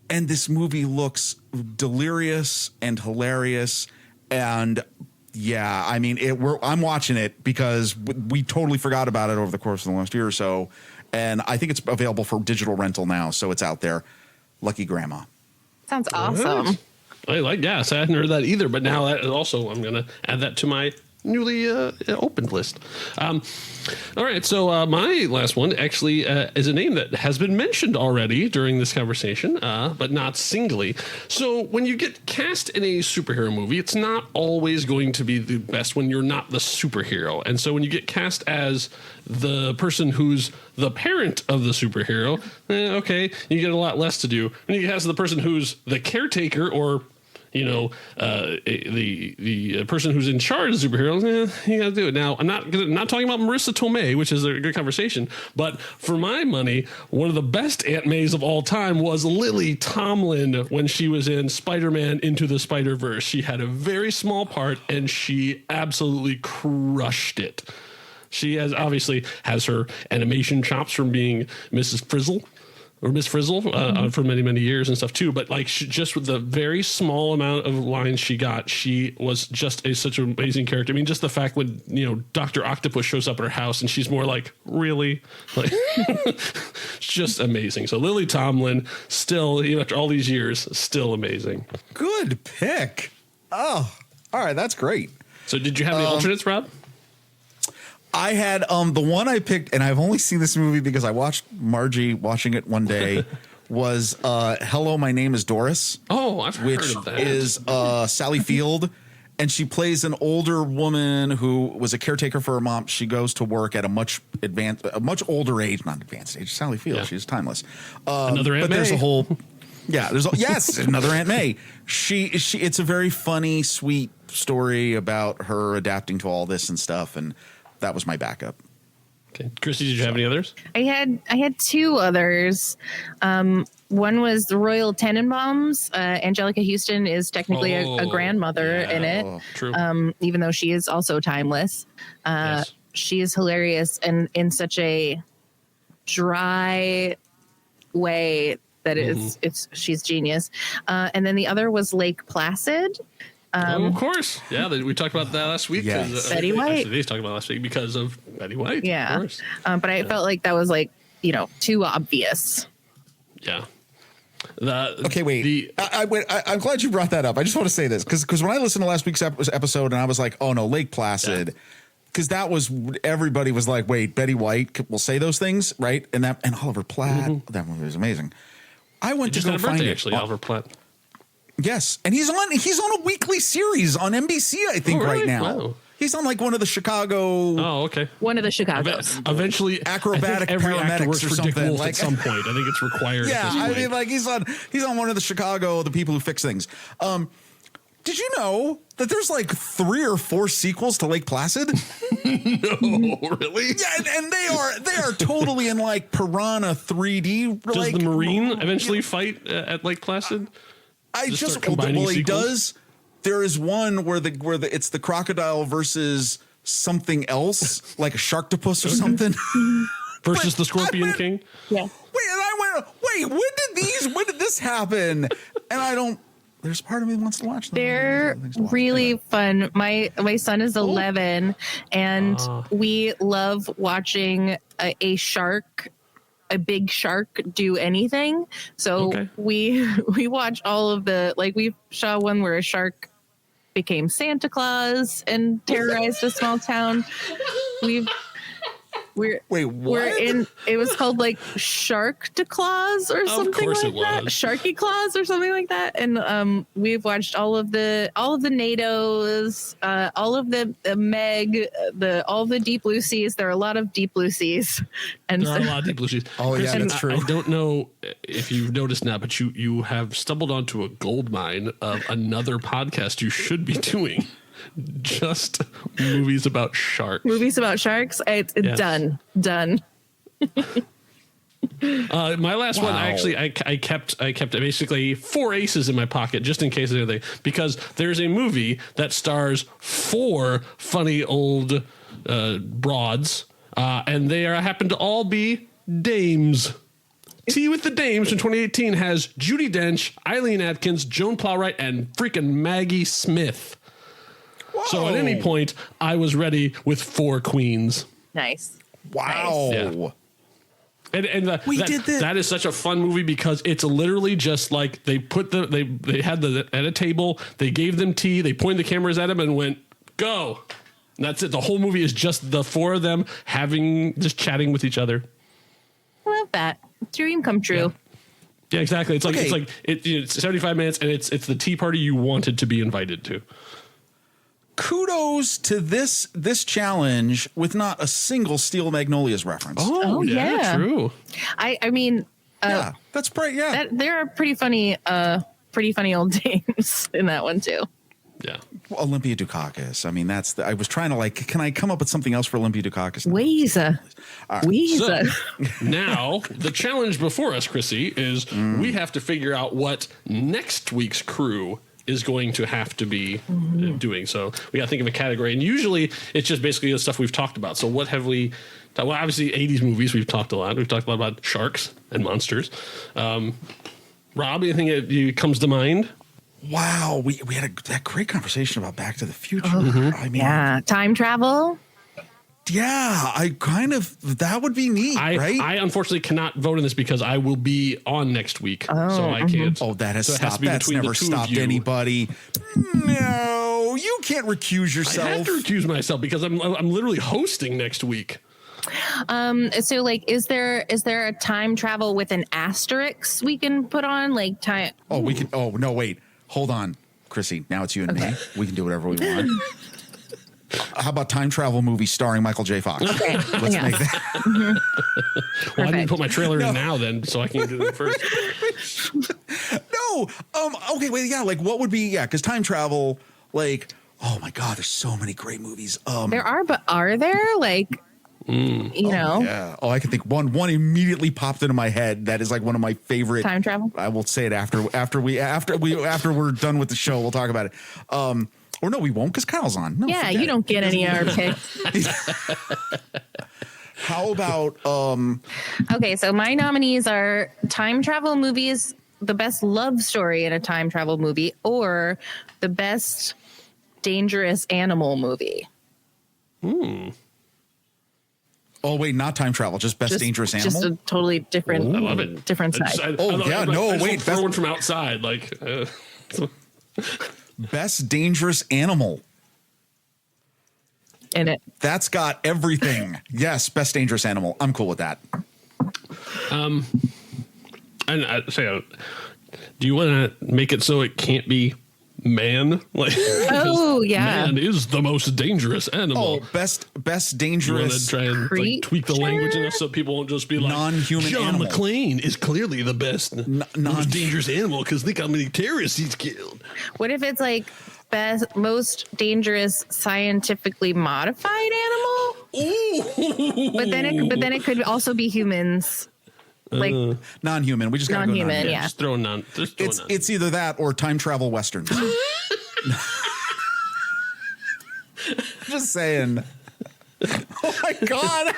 And this movie looks delirious and hilarious. And yeah, I mean, I'm watching it because we totally forgot about it over the course of the last year or so. And I think it's available for digital rental now. So it's out there. Lucky Grandma. Sounds awesome. I like, I hadn't heard that either. But now that also, I'm going to add that to my newly opened list. All right, so my last one actually is a name that has been mentioned already during this conversation, but not singly. So when you get cast in a superhero movie, it's not always going to be the best when you're not the superhero. And so when you get cast as the person who's the parent of the superhero, okay, you get a lot less to do. When you get cast as the person who's the caretaker or the person who's in charge of superheroes, you gotta do it. Now, I'm not talking about Marissa Tomei, which is a good conversation, but for my money, one of the best Aunt Mays of all time was Lily Tomlin when she was in Spider-Man Into the Spider-Verse. She had a very small part, and she absolutely crushed it. She obviously has her animation chops from being Mrs. Frizzle. Or Miss Frizzle for many, many years and stuff too. But like just with the very small amount of lines she got, she was just such an amazing character. I mean, just the fact when, Dr. Octopus shows up at her house and she's more like, really? Like, it's just amazing. So Lily Tomlin still, after all these years, still amazing. Good pick. Oh, all right. That's great. So did you have any alternates, Rob? I had the one I picked, and I've only seen this movie because I watched Margie watching it one day, was Hello, My Name is Doris. Oh, I've heard of that. Which is Sally Field, and she plays an older woman who was a caretaker for her mom. She goes to work at a much older age, not advanced age. Sally Field, she's timeless. Another Aunt May. But there's a whole, yes, another Aunt May. It's a very funny, sweet story about her adapting to all this and stuff, and that was my backup. Okay, Krissy, did you have any others? I had two others. One was the Royal Tenenbaums. Angelica Houston is technically a grandmother in it. True. Even though she is also timeless. Yes. She is hilarious and in such a dry way that she's genius. And then the other was Lake Placid. Of course. Yeah, we talked about that last week. Yes. Betty White. Actually, they talked about last week because of Betty White. Yeah. Of course. But I felt like that was too obvious. Yeah. Okay, wait. I'm glad you brought that up. I just want to say this because when I listened to last week's episode and I was like, oh no, Lake Placid, because that was everybody was like, wait, Betty White will say those things, right? And Oliver Platt, that movie was amazing. I went to go find it. Actually, Oliver Platt. Yes, and he's on a weekly series on NBC, I think, right now. Wow. He's on like one of the Chicago. Oh, okay. One of the Chicagos. Eventually, acrobatic paramedics works or for something. Dick Wolf at some point. I think it's required. Yeah, at this point. I mean, like he's on one of the Chicago, the people who fix things. Did you know that there's like 3 or 4 sequels to Lake Placid? No, really? Yeah, and they are totally in like Piranha 3D. Does the Marine eventually fight at Lake Placid? He does. There is one where it's the crocodile versus something else, like a sharktopus or something, versus the Scorpion King. Yeah. When did this happen? And there's part of me that wants to watch them. They're really fun. My son is 11, and we love watching a shark a big shark do anything. So we watched all of the, like, we saw one where a shark became Santa Claus and terrorized a small town. It was called like Shark to Claus or something like that. Sharky Claus or something like that. And we've watched all of the NATOs, all of the Meg, all the Deep Blue Seas. There are a lot of Deep Blue Seas. And there are a lot of Deep Blue Seas. Oh, yeah, that's true. I don't know if you've noticed now, but you have stumbled onto a gold mine of another podcast you should be doing. Just movies about sharks. Movies about sharks. It's done. My last one, I kept basically 4 aces in my pocket just in case of anything, because there's a movie that stars 4 funny old broads, and they happen to all be dames. Tea with the Dames from 2018 has Judi Dench, Eileen Atkins, Joan Plowright, and freaking Maggie Smith. Whoa. So at any point, I was ready with 4 queens. Nice. Wow. Yeah. And that is such a fun movie because it's literally just like they put they had at a table, they gave them tea, they pointed the cameras at them and went, go. And that's it. The whole movie is just the 4 of them just chatting with each other. I love that. Dream come true. Yeah, exactly. It's like it's 75 minutes and it's the tea party you wanted to be invited to. Kudos to this challenge with not a single Steel Magnolias reference. Oh yeah, true. I mean, yeah, that's pretty. Yeah, there are pretty funny old dames in that one too. Yeah, well, Olympia Dukakis. I mean, I was trying to can I come up with something else for Olympia Dukakis? Weezer. So, now the challenge before us, Krissy, is we have to figure out what next week's crew is going to have to be doing. So we got to think of a category, and usually it's just basically the stuff we've talked about. So what have we? Well, obviously 80s movies we've talked a lot. We've talked a lot about sharks and monsters. Rob, anything that comes to mind? Wow, we had that great conversation about Back to the Future. I mean, yeah, time travel. Yeah, that would be neat, right? I unfortunately cannot vote on this because I will be on next week, so I can't. Oh, that has stopped. That's never stopped anybody. No, you can't recuse yourself. I have to recuse myself because I'm literally hosting next week. So like, is there a time travel with an asterisk we can put on like time? Oh, we can. Oh no, wait, hold on, Krissy. Now it's you and me. We can do whatever we want. How about time travel movie starring Michael J. Fox? Okay. Let's make that. Well, I need to put my trailer in now then, so I can do it first. No. Okay. Wait. Yeah. Like, what would be? Yeah. Because time travel. Like, oh my God, there's so many great movies. There are, but are there like? You know? Yeah. Oh, I can think one immediately popped into my head. That is like one of my favorite time travel. I will say it after we're done with the show. We'll talk about it. Or no, we won't because Kyle's on. No, yeah, you don't get any of our picks. How about Okay, so my nominees are time travel movies, the best love story in a time travel movie, or the best dangerous animal movie. Oh wait, not time travel, just best dangerous animal. Just a totally different. I love it. Different side. Wait, throw one from outside, like. Best dangerous animal in it. That's got everything. Yes, best dangerous animal. I'm cool with that. And I say, do you want to make it so it can't be man? Like, oh yeah, man is the most dangerous animal. Oh, best dangerous. You want to try and like, tweak the language enough so people won't just be like non-human. John animal. McClane is clearly the best most dangerous animal because think how many terrorists he's killed. What if it's like most dangerous scientifically modified animal? Ooh. But then it could also be humans. Like non-human. We just got non-human. Go yeah. Just throw non. It's either that or time travel westerns. Just saying. Oh my God.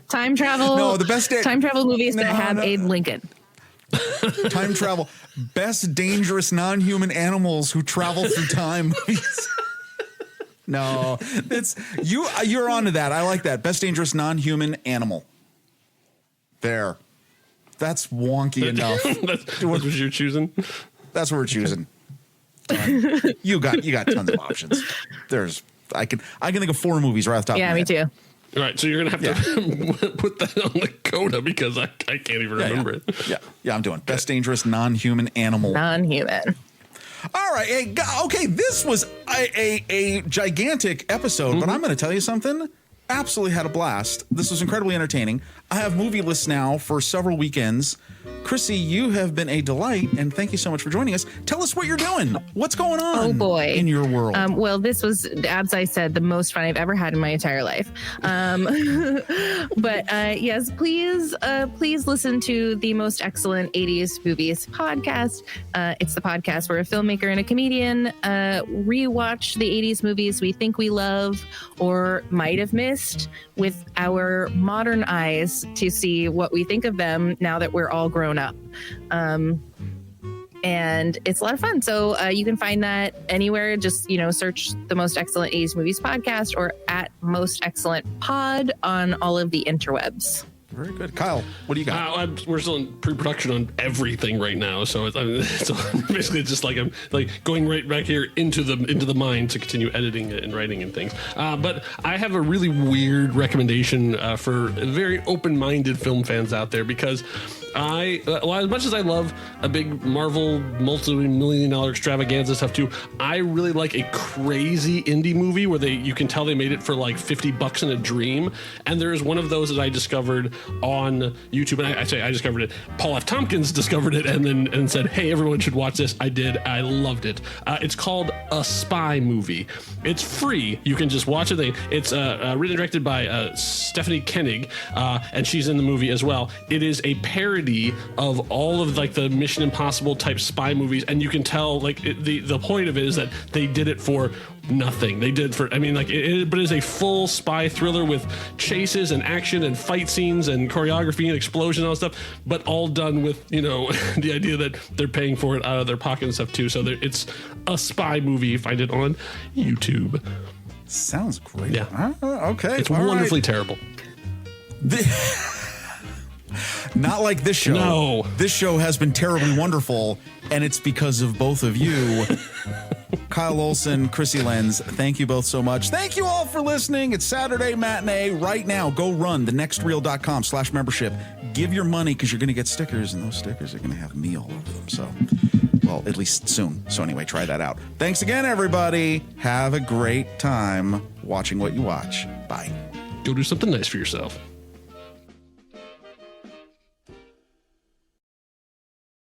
Time travel. No, the best time travel movies that have Abe Lincoln. Time travel. Best dangerous non-human animals who travel through time movies. No, it's you're onto that. I like that. Best dangerous non-human animal. There. That's wonky enough. That's what you're choosing? That's what we're choosing. You got tons of options. I can think of 4 movies right off the top of my head. Me too. All right, so you're gonna have to put that on the coda because I can't even remember it. Yeah, I'm doing best dangerous non-human animal. Non-human. All right, okay, this was a gigantic episode, but I'm going to tell you something. Absolutely had a blast. This was incredibly entertaining. I have movie lists now for several weekends. Krissy, you have been a delight, and thank you so much for joining us. Tell us what you're doing. What's going on? Oh boy, in your world? Well, this was, as I said, the most fun I've ever had in my entire life. But yes, please listen to the Most Excellent 80s Movies podcast. It's the podcast where a filmmaker and a comedian rewatch the 80s movies we think we love or might have missed with our modern eyes to see what we think of them now that we're all grown up. And it's a lot of fun. So you can find that anywhere. Just, search the Most Excellent 80s Movies podcast or at Most Excellent Pod on all of the interwebs. Very good. Kyle, what do you got? We're still in pre-production on everything right now, so it's basically just like I'm going right back here into the mind to continue editing it and writing and things. But I have a really weird recommendation for very open-minded film fans out there, because as much as I love a big Marvel multi-million-dollar extravaganza stuff too, I really like a crazy indie movie where you can tell they made it for like $50 in a dream. And there is one of those that I discovered on YouTube, and I discovered it. Paul F. Tompkins discovered it and said, "Hey, everyone should watch this." I did. I loved it. It's called A Spy Movie. It's free. You can just watch it. It's written and directed by Stephanie Koenig, and she's in the movie as well. It is a parody of all of like the Mission Impossible type spy movies, and you can tell the point of it is that they did it for nothing. They did but it is a full spy thriller with chases and action and fight scenes and choreography and explosion and all that stuff, but all done with the idea that they're paying for it out of their pocket and stuff too. So it's A Spy Movie. Find it on YouTube. Sounds great. Yeah. Okay. It's wonderfully terrible. Not like this show. No. This show has been terribly wonderful, and it's because of both of you. Kyle Olson, Krissy Lenz, thank you both so much. Thank you all for listening. It's Saturday Matinee. Right now, go run thenextreel.com/membership. Give your money because you're going to get stickers, and those stickers are going to have me all over them. So, well, at least soon. So anyway, try that out. Thanks again, everybody. Have a great time watching what you watch. Bye. Go do something nice for yourself.